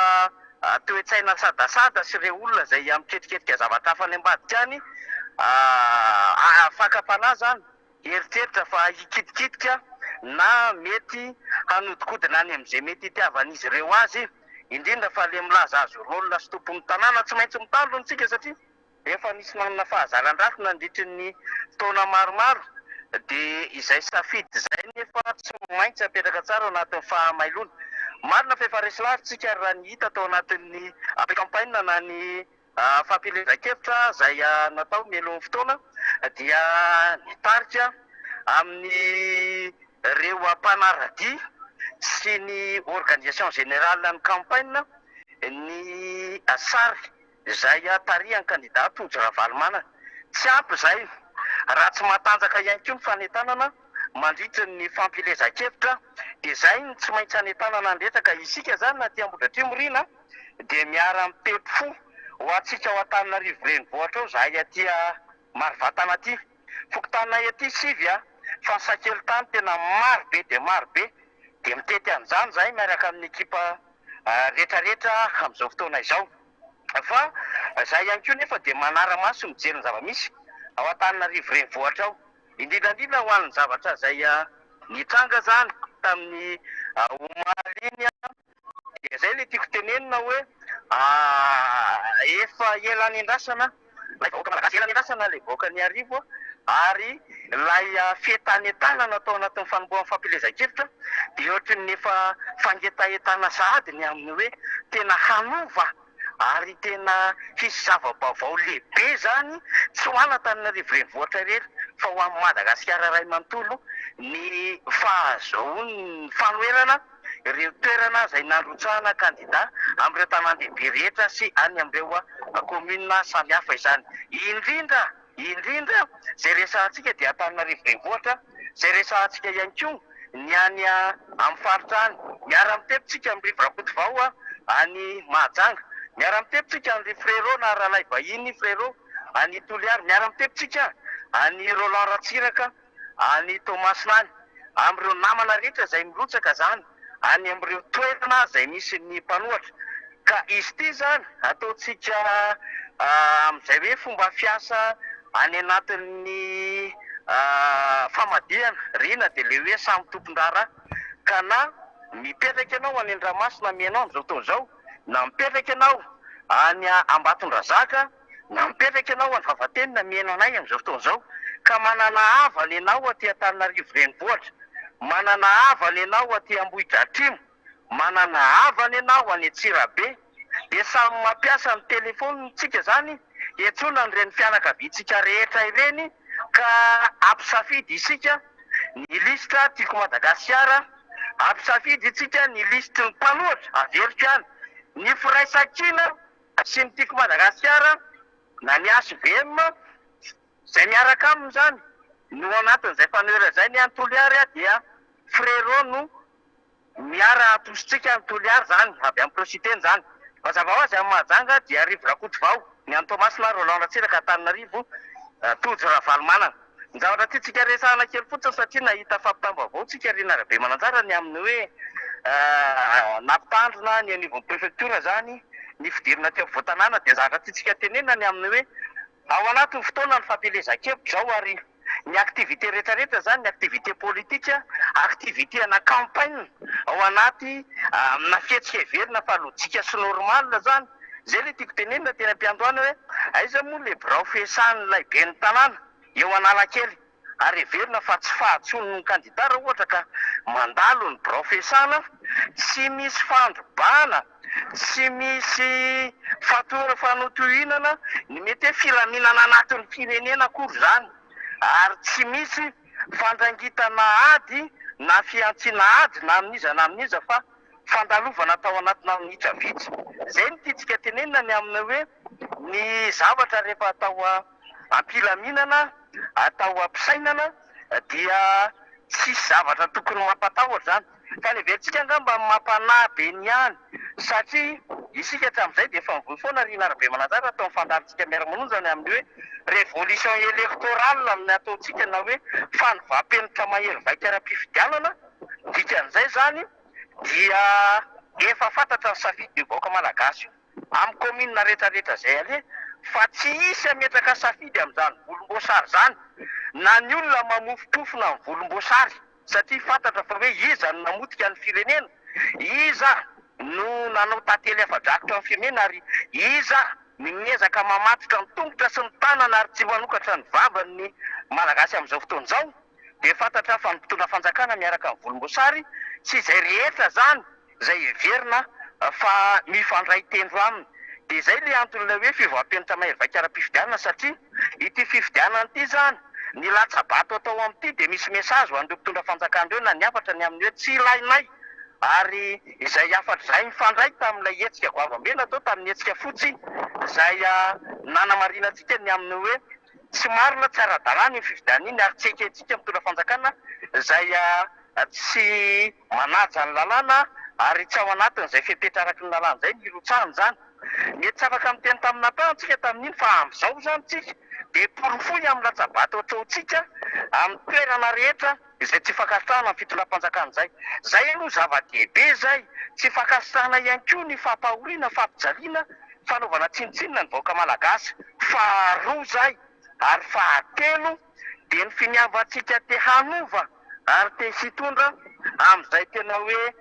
B: toe-tsaina sadasada sy ireo olona zay miketriketrika zavatra hafa any ambadika any afaka-panahy zany eritreritra fa hikitikitika na mety hanodikodina any amin'izay mety hitiavan'izy ireo azy, indrindra fa le milaza azy olona sy tompon'ny tanàna tsy maintsy mitandro antsika satria efa nisy nanana fahazaran-drafy nandritry ny taona maromaro. De izay safidy zay nefa tsy maintsy apetraka tsara ao anatin'ny fahamailona. Marina fa efa resy larytsika raha ny hita tao anatin'ny campagne na ny fampielezan-kevitra zay natao mialohan'ny fotoana dia nitarika amin'ny reo mpanaradia sy ny organisation générale ny campagne ny sary zay tarihan'ny candidat Tojo Ravalomanana. Tsy ampy zay, raha tsy matanjaka ihany koa ny fanentanana mandritra ny fampielezan-kevitra dia zay ny tsy maintsy hanentanana andretsaka isika zany na ty Ambohidratrimo rina dia miara mipety fo ho atsika ao Antananarivo renivohitra ao zahay aty Marivatana aty. Fokotanay aty sivy fa ny sakely-tany tena marobe dia marobe, dia mitety an'izany zahay miaraka amin'ny ekipa rehetrarehetra amin'izao fotoana izao. Fa zahay ihany koa nefa dia manara-maso mijery ny zava-misy ao Antananarivo renivohitra ao, indrindrandrindra ho an'ny zavatra zay nitranga zany tamin'ny omaly iny dia zay le tiako tenenina hoe efa ela nendrasana lay vahoaka malagasy, ela nendrasana lay vahoaka ny arivo ary lay fientanetana natao anatin'ny fanombohan'ny fampielezan-kevitra dia ohatrany efa fangetahetana sahady ny amin'ny hoe tena hanova ary tena hisy zava-baovao lehibe zany tsy ho any Antananarivo renivohitra irery fa ho amin'ny Madagasikara ray manontolo ny fahazoany fanoerana ireo toerana zay nandrotsahana candidat amin'ireo tanàn-dehibe rehetra sy any amin'ireo commune samihafa izany. Indrindra zay resahantsika dia Antananarivo renivohitra, zay resahantsika ihany koa ny any amin'ny faritra any, miara-mitepitsika amin'ny Rivarakotovao any Mahajanga, miara-mitepitsika amin'ny Frérot na Ralay Vahiny Frérot any Toliary, miara-mitepitsika any Roland Ratsiraka any Tomasinany, amin'ireo namana rehetra zay mirotsaka zany any amin'ireo toerana zay misy ny mpanohatra. Ka izy ty zany ataotsika amin'izay hoe fomba fiasa any anatin'ny famadihana rina dia le hoe samy tompon-drara ka na mipetraka ianao any Andramasina mianao amin'izao fotoana izao, na mipetraka ianao any Ambatondrazaka, na mipetraka ianao any Vavateny miaino anay amin'izao fotoana izao, ka manana havana ianao aty Antananarivo renivohitra, manana havana ianao aty Ambohitra Atrimo, manana havana ianao any Antsirabe, dia samy mampiasa ny telefonitsika zany hiantsoana an'ireny fianakaviantsika rehetra ireny ka ampisafidy isika ny lisitra tiako Madagasikara, ampisafidy isika ny lisitry ny mpanohitra averiko any, ny firaisan-kina sy ny tiako Madagasikara na ny HVM izay miaraka aminy zany no anatin'izay fanohitra izay ny Antoliary dia frérot no miara atositsika ny Toliary zany avy amin'ny prositeny zany. Mazava ho azy amin'ny Mahajanga dia Rivo Rakotovao ny any Tomasina Roland Ratsiraka Antananarivo Tojo Ravalomanana. Ny zavatra tiantsika resahana kely fotsiny satria nahita fampitam-baovao tsika Rina Rabe Mananjara ny amin'ny hoe nampitandrina ny anivon'ny prefecture zany ny fidirina teo voatanana, dia zavatra tiantsika tenena ny amin'ny hoe ao anatin'ny fotoana ny fampelezan-kevitra zao ary ny aktivité rehetrarehetra zany, ny aktivité politika, aktivité ana campagne ao anaty amina fihetsika heverina fa lojika sy normalina zany. Zay le tiako tenenina tena ampiandohana hoe aiza moa le birao fiasan'ilay ben'ny tanàna eo Analakely ary heverina fa tsy fahatsony ny kandidata ohatra ka mandalo ny birao fiasana, tsy misy fandrobana, tsy misy fanotohinana ny mety hoe filaminana anatin'ny firenena akory zany, ary tsy misy fandrangitana ady na fiantsiana ady na amin'iza fa fandalovana atao anatina minitra vitsy. Zay ny tiantsika tenenina ny amin'ny hoe ny zavatra rehefa atao ampilaminana, atao ampisainana dia tsisy zavatra tokony mampatahotra zany, ka le verontsika angamba mampanahy be ny any satria isika hatramin'izay dia efa mivoy foana Rina Rabe Mananjara atao mifandarintsika miara-manonja ny amin'ny hoe révolution électorale amin'ny ataontsika na hoe fanovam-penitra mahery vaika ara-pifidianana. Dikan'izay zany dia efa fantatra ny safidy ny vahoaka malagasy amin'ny commune rehetrarehetra zay aleha fa tsy isy ametraka safidy amin'izany volomboasary zany na ny olona mamofopofona amin'ny volomboasary satria fantatra fa hoe iza no namotika ny firenena, iza no nanao tantely afa-drakotra amin'ny firenena ary iza ny miezaka mamatotra ny tongotra sy ny tanana ary tsy manokatra ny vavany malagasy amin'izao fotoana izao, dia fantatra fa ny mpitondra fanjakana miaraka amin'ny volomboasary tsy izay rehetra zany izay heverina fa mifandray tendro aminy. Dia izay le anton'ilay hoe fivoapenitra mahery vaika ara-pifidianana satria ity fifidianana ity zany ny latsabato atao amin'ity dia misy mesazy ho an'ireo mpitondra fanjakana ireo na ny afatra ny amin'ny hoe tsy ilainay, ary izay afatra izay mifandray tamin'ilay hetsika goavamena atao tamin'ny hetsika fotsy izay nanamarina antsika ny amin'ny hoe tsy marina tsy ara-dalàna ny fifidianana iny ary tsy eketsika mpitondra fanjakana izay tsy manaja ny lalàna ary tsy ao anatin'izay fipetraraky ny lalàna izay ny irotsahany zany. Mety tsy afaka miteny tamin'ny ampahantsika tamin'iny fa amin'izao zany tsika dia porofoy amin'ny latsabato ataontsika amin'ny toerana rehetra izay tsy fankasitrahana ny fitondram-panjakana izay. Zay aloha zava-dehibe zay, tsy fankasitrahana ihany koa ny fampahoriana, fampijaliana, fanaovana tsinitsinina ny vahoaka malagasy. Faharoa zay ary fahatelo dia ny finiavantsika te hanova ary te hitondra amin'izay tena hoe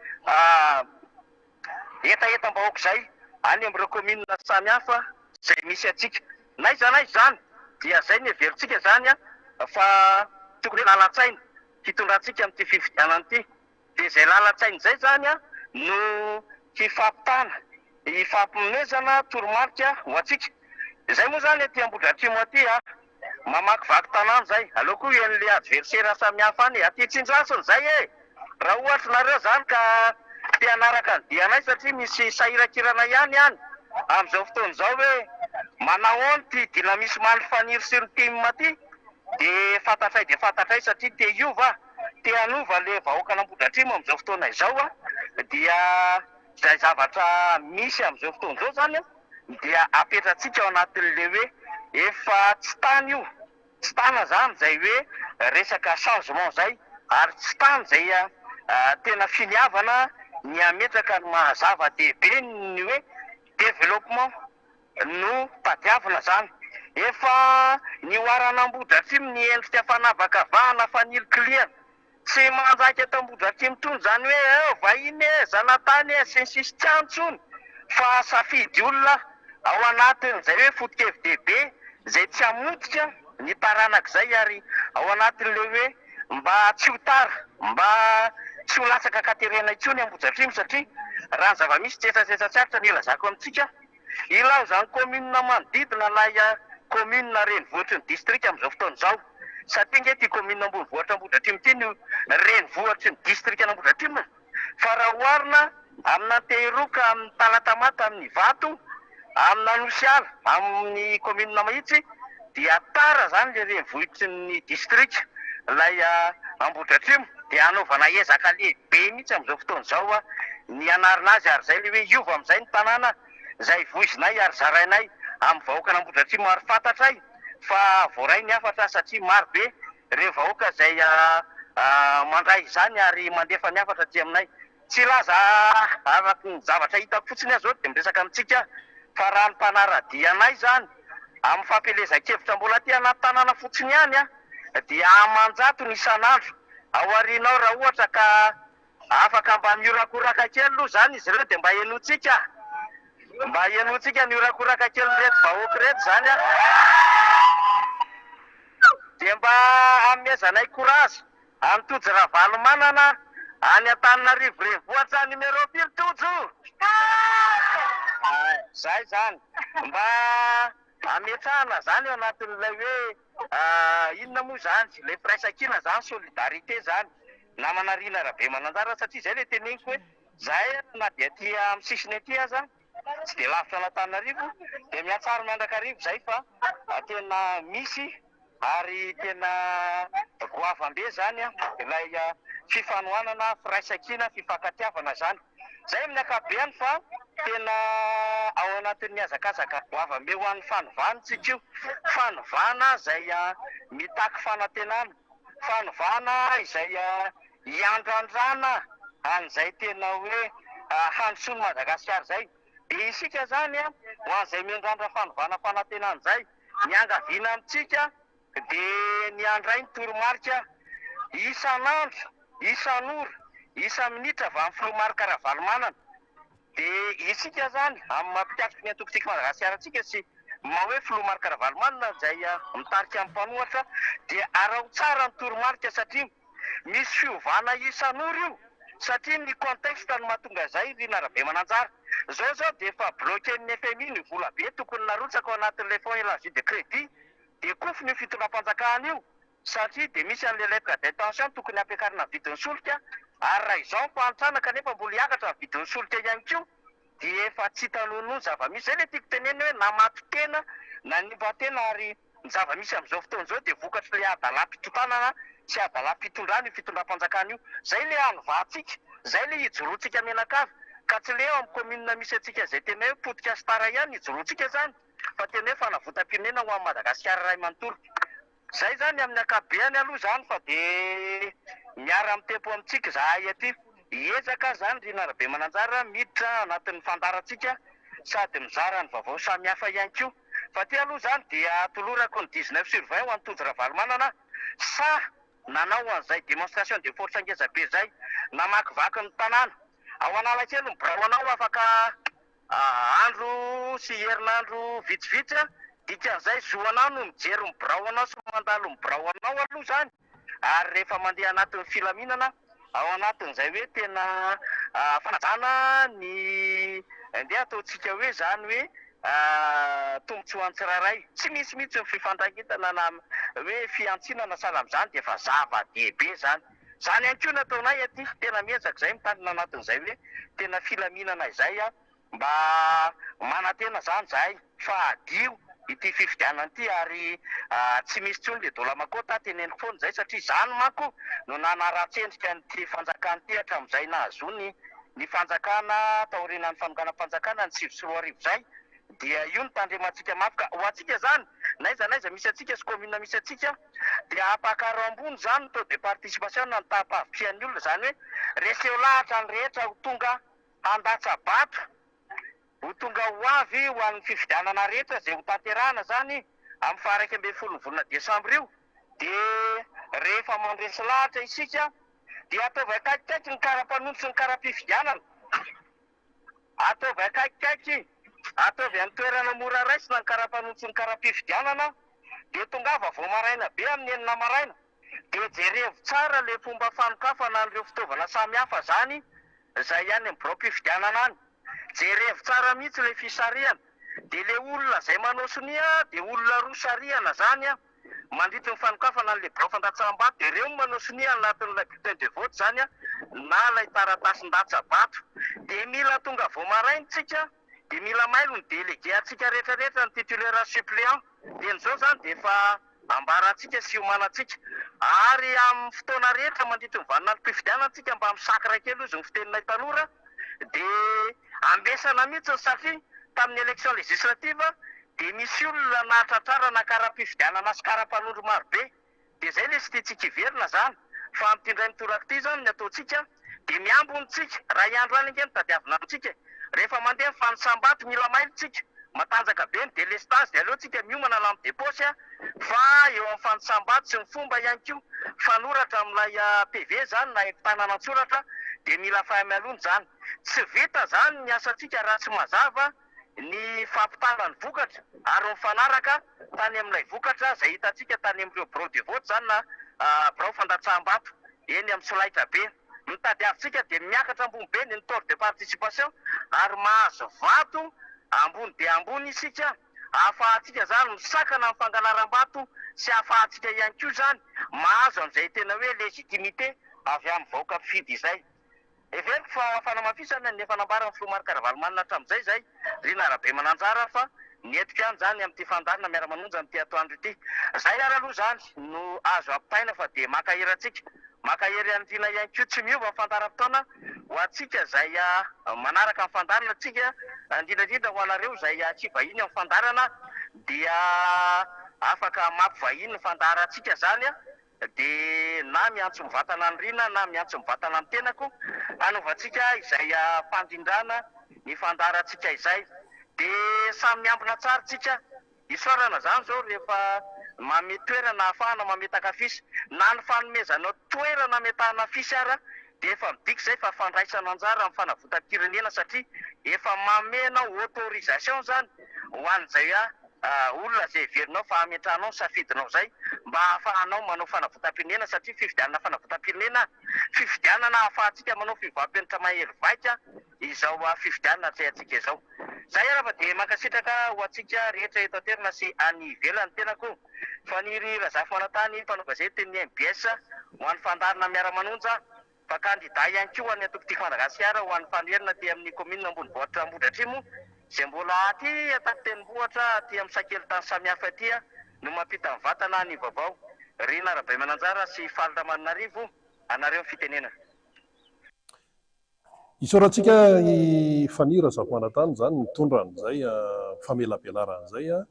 B: etaetam-bahoaka izay any amin'ireo commune samihafa izay misy atsika. Naiza zany dia zay ny heverintsika zany fa tokony lalan-tsaina hitondrantsika amin'ity fifidianana ity, dia izay lalan-tsaina izay zany no hifampitana, hifampimezana toromarika ho atsika. Izay moa zany aty Ambohidratrimo aty mamakivaky tanàna zay, aleoko an'le adversaire samihafa any aty Tsindrasiny zay raha ohatra nareo zany ka te hanaraka ny dianay satria misy sahirakirana ihany amin'izao fotoana izao hoe manao any ty dinamisme ny faniry sy ny team aty, dia fantatray satria te hiova, te hanova le vahoaka n'Ambohidratrimo amin'izao fotoana izao dia izay zavatra misy amin'izao fotoana izao zany dia apetratsika ao anatin'le hoe efa tsy tany io, tsy tana zany izay hoe resaka changement zay, ary tsy tany izay tena finiavana ny ametraka ny mahazava-dehibe ny hoe développement no tadiavina zany. Efa ny oaran'Ambohidratrimo ny endrika fanavakavahana fanilokiliana tsy manjaka tambodra mitony zany hoe vahiny zanatany sensisy tiantsony fa safidy olona ao anatin'izay hoe foto-kevi-dehibe zay tsy hamotika ny taranak'izay ary ao anatin'le hoe mba tsy ho tara mba tsy ho latsaka katerena intsony Ambohidratrimo satria raha ny zava-misy tsetsatsetsatsarotra ny ilazako amintsika ilao zany commune manodidina na commune renivohitry ny distrika amin'izao fotoana izao satria nge ty commune Ambonivohitra Ambohidratrimo ty no renivohitry ny distrika Ambohidratrimo fa raha oharina amina Tehiroka amin'ny Talatamata amin'ny Vato amina Nosiala amin'ny commune Mahitsy dia tara zany le renivohitry ny distrika ilay Ambohidratrimo dia anaovana ezaka lehibe mihitsy amin'izao fotoana izao ny anarana azy ary zay le hoe iova amin'izay ny tanàna izay voizinay ary zarainay amin'ny vahoaka Ambohidratrimo ary fantatray fa voaray ny hafatra satria maro be ireo vahoaka izay mandray izany ary mandefa ny hafatra aty aminay tsy laza araky ny zavatra hitako fotsiny azy zao dia miresaka amintsika fa raha ny mpanaradianay zany amin'ny fampelezan-kevitra mbola ty anaty tanàna fotsiny ihany dia amanjato ny isan'andro ao arinao raha ohatra ka afaka mba miorakoraka kely aloha zany izy ireo dia mba enotsika ny iorakoraka kely reto vahoaka reto zany dia mba amezanay korazy antojo Ravalomanana any Antananarivo renivohitra numéro 2 tojo zay zany mba ametrahana zany eo anatin'ilay hoe inona moa zany le firaisan-kina zany solidarité zany namana Rina Rabe Mananjara satria zay le teneniko hoe zahay na dia ty amin'ny sisiny aty aza tsy dia lavitra an'Antananarivo dia miatsaro miandrakarivo zay fa tena misy ary tena goavambe zany ilay fifanohanana firaisan-kina fifankatiavana zany zay amin'ny akabeany fa tena ao anatin'ny azakazaka goavambe ho an'ny fanovana tsika io fanovana zay mitaky fanantenana fanovana izay iandrandrana an'izay tena hoe handrosoany Madagasikara zay dia isika zany ho an'izay miandrandra fanovana fanantenana zay miangaviana amintsika dia ny andray ny toromarika isan'andro isan'ora isa-minitra avy amin'ny filomarika Ravalomanana dia isika zany amin'ny mampitiavitra ny antokontsika Madagasikara antsika sy hoe filomarika Ravalomanana izay mitarika amin'ny mpanohatra dia arao tsara ny toromarika satria misy fiovana isan'ora io satria ny contexte ny mahatonga izay Rina Rabe Mananjara zao dia efa bloquen'ny FMI ny vola be tokony narotsaka ao anatin'ilay fonds élargi de crédit dia kofony io fitondram-panjakana io satria dia misy an'le lettre d'intention tokony ampiakarina ny vidin'ny solika ary raha izao mpantsana kanefa mbola hiakatra ny vidin'ny solika ihany koa dia efa tsy tanono zava-misy zay le tiako teneny hoe namaty tena na nimba tena ary ny zava-misy amin'izao fotoana izao dia vokatra le adalam-pitontanana sy adalam-pitondrana io fitondram-panjakana io zay le anovatsika zay le hijoroantsika menakavy ka tsy leo amin'ny commune misy antsika zay tena hoe potika sy tara ihany hijoroantsika zany fa tena hoe fanavotam-pirenena ho an'ny Madagasikara iray manontolo zay zany amin'ny akabeany aloha zany fa dia miara amin'ny tempo amintsika zahay aty hiezaka zany Rina Rabe Mananjara miditra anatin'ny fandarantsika sady mizara ny vaovao samihafa ihany koa fa ty aloha zany dia tolorako ny 19/20 ho antojo Ravalomanana sa nanao an'izay démonstration de force ngezabe zay namakivaky ny tanàna ao Analakely ny birao anao afaka andro sy herinandro vitsivitsy dikan'izay zoanao no mijery ny birao anao sy mandalo ny birao anao aloha zany ary rehefa mandeha anatin'ny filaminana ao anatin'izay hoe tena fanajana ny andeha ataontsika hoe zany hoe tombotsoan'ny tsiraray tsy misy mihitsy ny fifandrangitana na hoe fiantsinana sahala amin'izany dia efa zava-dehibe zany zany ihany koa nataonay aty tena miezaka izay mitandrina anatin'izay hoe tena filaminana izay mba manantena zany zahay fa adio ity fifidianana ity ary tsy misy tsony le dolamakota teneniko foana zay satria zany manko no nanaratsendrika nyty fanjakana ty hatramin'izay nahazony ny fanjakana taorinan'ny fanokana-panjakana ny 5 zay dia io ny tandremantsika mafy ka ho antsika zany naiza misy atsika sy commune misy atsika dia apakaro ambony zany taux de participation na ny tapavipian'ny olona zany hoe reseo lahatra ny rehetra ho tonga handatsa bato ho tonga ho avy ho an'ny fifidianana rehetra zay ho tanterahana zany amin'ny faha 1 volana Desambra io dia rehefa mandresy lahatra isika dia ataovy akaikikaiky ny karapanondro sy ny karam-pifidianana, ataovy akaikikaiky, ataovy amin'ny toerana mora raisina ny karapanondro sy ny karam-pifidianana, dia tongava vao maraina be amin'ny enina maraina, dia jerevo tsara le fomba fanokafana an'ireo fitaovana samihafa zany, izay ihany amin'ny birao-pifidianana any. Jerevo tsara mihitsy le fisarihana, dia le olona izay manao sonia dia olona roa sarihana zany a, mandritra ny fanokafana an'le birao fandatsaham-bato, dia ireo manao sonia anatin'ilay bulletin de vote zany a, na ilay taratasin-datsa-bato. Dia mila tonga vao maraintsika, dia mila mailo ny délégué antsika rehetrarehetra ny titulaire suppléant, dia n'izao zany dia efa ambarantsika sy iomanantsika, ary amin'ny fotoana rehetra mandritra ny vanona ny mpifidianana antsika mba misakra kely izy ny fiteninay tanora, dia ambesana mihitsy satria tamin'ny élection législative dia misy olona nahatratrara na karam-pifidianana sy karam-panondro marobe, dia izay le sy tiantsika hiverina zany fa amin'ity indray mitoraka ity zany ny ataontsika, dia miambontsika raha iandro any ange mitadiavina amintsika, rehefa mandeha fanosam-bato mila mailontsika, matanjaka be ny délestage, dia aleontsika miomana lamy depôsy fa eo amin'ny fanosam-bato sy ny fomba ihany koa fanoratra amin'ilay PV zany na tanàna an-tsoratra, dia mila fahamialony zany. Tsy vita zany ny asantsika raha tsy mazava ny fampitana ny vokatra ary mifanaraka tany amin'ilay vokatra izay hitantsika tany amin'ireo bureau de vote zany na birao fandatsaham-bato eny amin'ny solaitra be. Mitadiavintsika dia miakatra ambony be ny taux de participation ary mahazo vato ambony dia ambony isika, ahafahantsika zany misakana amin'ny fangalaram-bato sy ahafahantsika ihany koa zany mahazo an'izay tena hoe légitimité avy amin'ny vahoaka mpifidy izay. Everiko fa fanamafisana ny efa nambarany Filomarika Karavalomanina hatramin'izay zay Rina Arabe Mananjara fa nietiko ihany zany amin'ity fandarina miara-manonja amin'ity atoandro ity. Zay ary aloha zany no azo ampitaina fa dia makahery antsika, makahery andrina ihany koa tsy miova fandaram-potoana ho antsika izay manaraka amin'ny fandarana antsika, indrindrandrindra ho anareo izay tsy vahiny amin'ny fandarana dia afaka mampivahiny ny fandarantsika zany dia na miantso mivatana ny Rina na miantso mivatana ny tenako anaovantsika izay fandrindrana ny fandarantsika izay, dia samy miambina tsara tsika isorana zany zao rehefa mame toerana ahafahana mametaka fisy na ny fanomezana toerana ametahana fisy ara, dia efa midika izay fa fandraisana anjara amin'ny fanavotam-pirenena satria efa mamena autorisation zany ho an'izay olona izay heverinao fa ametranao safidinao zay mba ahafahanao manao fanavotam-pirenena satria fifidianana fanavotam-pirenena fifidianana ahafahantsika manao fivaha-penitra mahely vaika izao fifidianana tsy haintsika izao. Zay arafa dia mankasitraka ho antsika rehetra eto an-toerana sy any ivelany tenako fa ny Razafy Manantany mpanao gazety ny MBS ho an'ny fandarina miara-manonja fa kandida ihany koa ho an'ny atokotiko Madagasikara ho an'ny fanerina ty amin'ny commune Ambonivohitra Ambohidratrimo izay mbola aty ataky-tendrombohitra aty amin'ny sakely-tany samihafa aty no mampita mivatana ny vaovao. Rina Arabe Mananjara sy Falitra Maninarivo, anareo ny fitenena.
A: Isorantsika Fany Razafy Manantany zany mitondra an'izay famelabelarana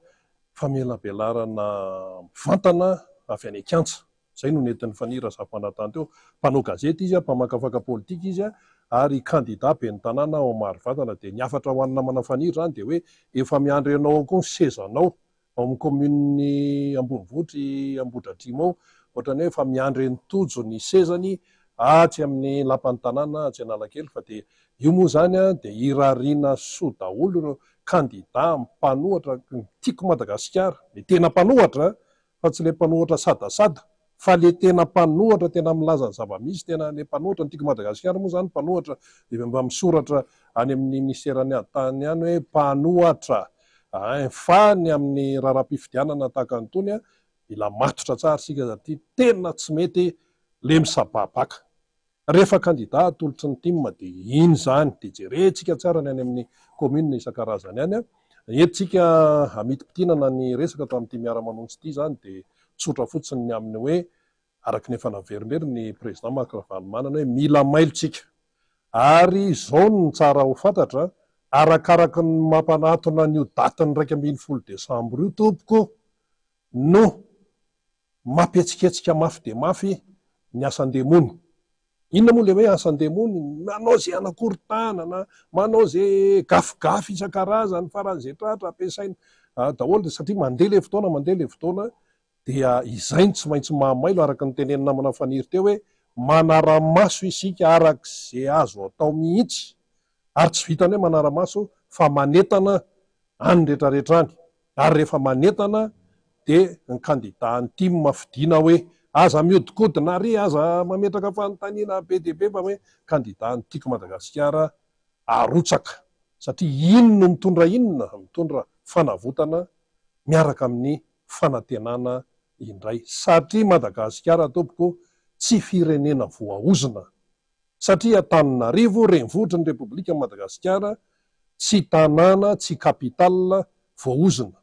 A: famelabelarana mivantana avy any Kiantsa. Zay no nentin'ny Fany Razafy Manantany teo. Mpanao gazety izy, mpamakafaka politika izy ary kandida ben'ny tanàna ao Marivatana. Dia ny afatra ho an'ny namana Fany zany dia hoe efa miandry anao koa ny sezanao ao amin'ny commune Ambonivohitra Ambohidratrimo ao, ohatrany hoe efa miandry ny tojo ny sezany aty amin'ny lapan'ny tanàna aty Analakely. Fa dia io moa zany dia irariana soa daholo ireo kandida mpanohatra tiako Madagasikara, le tena mpanohatra fa tsy le mpanohatra sadasada fa le tena mpanohatra tena milaza ny zava-misy, tena le mpanohatra ny tiako Madagasikara moa zany mpanohatra dia mba misoratra any amin'ny ministerany tany any hoe mpanohatra fa ny amin'ny raharaham-pifidianana tahaka an'itony mila matotra tsara sika satria tena tsy mety le misababaka. Rehefa kandida atolotry ny timma dia iny zany dia jerentsika tsara ny any amin'ny commune isan-karazany any. Entsika amiti-pitinana ny resaka atao amin'ity miara-manonjy ity zany dia tsotra fotsiny ny amin'ny hoe araky ny efa naverimberi ny président Marc Ravalomanana hoe mila mailontsika ary zao ny tsara ho fantatra arakaraka ny mampanatona ny datany 1 Desambra io tompoko no mampietsiketsika mafy dia mafy ny asan-demony. Inona moa le hoe asan-demony? Manao zay anakorontanana, manao zay gafigafy isan-karazany faran'izay tratra ampiasaina daholo, satria mandeha le fotoana dia izay tsy maintsy mahamailo araka ny tenenina namana Faniry teo hoe manara-maso isika arak'izay azo atao mihitsy, ary tsy vitany hoe manara-maso fa manetana any rehetrarehetrany. Ary rehefa manetana dia ny kandida ny tia mafidiana hoe aza miodikodina ary aza mametraka fanontaniana be dia be fa hoe kandida ny tiako Madagasikara arotsaka, satria inona mitondra inona, mitondra fanavotana miaraka amin'ny fanantenana indray. Satria Madagasikara tompoko tsy firenena voaozina, satria Antananarivo renivohitr'ny Repoblika Madagasikara tsy tanàna, tsy kapitala voaozina,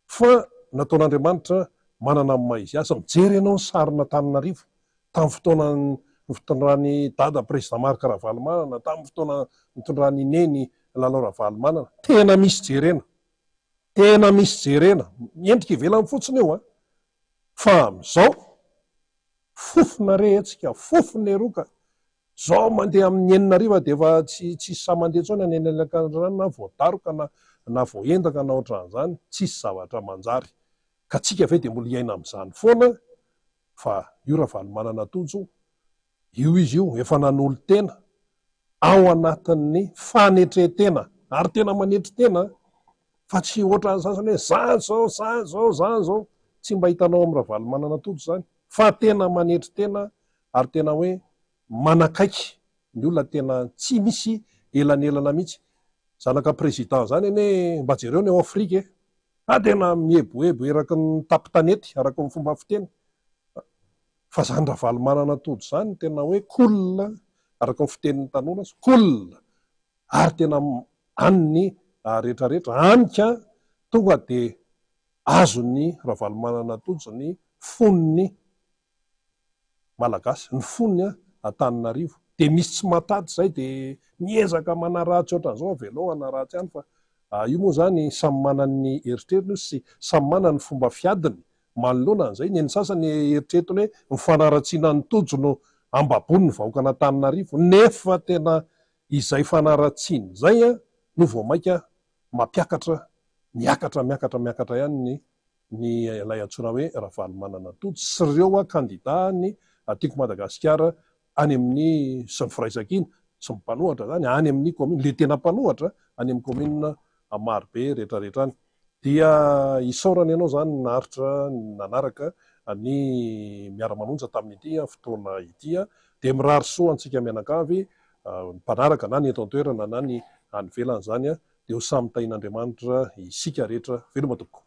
A: fa nataon'Andriamanitra manana amin'ny maha izy azy. Mijery ianao ny sarina Antananarivo tamin'ny fotoanany nitondrany dada président Marc Ravalomanana, tamin'ny fotoana nitondrany neny Lalao Ravalomanana, tena misy jerena, tena misy jerena, miendrika ivelany fotsiny eo fa amin'izao fofona rehentsika, fofona eroka. Zao mandeha amin'ny enina riva dia efa tsy sa mandeha intsony any Anelakandrano na voadaroka na voaendaka na ohatran'izany, tsisy zavatra manjary. Ka tsika ve dia mbola iaina amin'izany foana? Fa io Ravalomanana Tojo, io izy io efa nanolo tena ao anatin'ny fanetretena, ary tena manetry tena, fa tsy ohatran'ny sasany hoe zany zao, zany zao, zany zao. Tsy mba hitanao amin'ny Ravalomanana Tojo zany, fa tena manetry tena, ary tena hoe manakaiky ny olona, tena tsy misy elanelana mihitsy. Zanaka président zany anie, mba jereo ny ao Afrika tena mieboebo eraky ny tampitanety araka ny fomba fiteny. Fa zany Ravalomanana Tojo zany tena hoe cool, araka ny fitenin'ny tanora, cool, ary tena an'ny rehetrarehetra anika tonga dia azony Ravalomanana Tojo ny fonony malagasy, ny fonony Antananarivo. Dia misy tsy matady zay dia miezaka manaratsy ohatran'izao avelao hanaratsy ihany, fa io moa zany samy manany eritreritiny sy samy manana ny fomba fiadiny manoloana an'izay. Ny sasany eritreretiny hoe ny fanaratsiana ny Tojo no ambabony ny vahoaka Antananarivo, nefa tena izay fanaratsiana izay no vao mainka mampiakatra, miakatra ihany ny ilay antsoina hoe Ravalomanana Tojo sy ireo kandida ny tiako Madagasikara any amin'ny sy ny firaisan-kina sy ny mpanohatra zany any amin'ny commune, le tena mpanohatra any amin'ny commune marobe rehetrarehetrany. Dia isaorana ianao zany naharitra nanaraka ny miara-manonja tamin'ity fotoana ity, dia mirary soa antsika mianakavy mpanaraka na ny eto an-toerana na ny any ivelany zany, dia ho samy tahin'Andriamanitra isika rehetra. Veloma tompoko.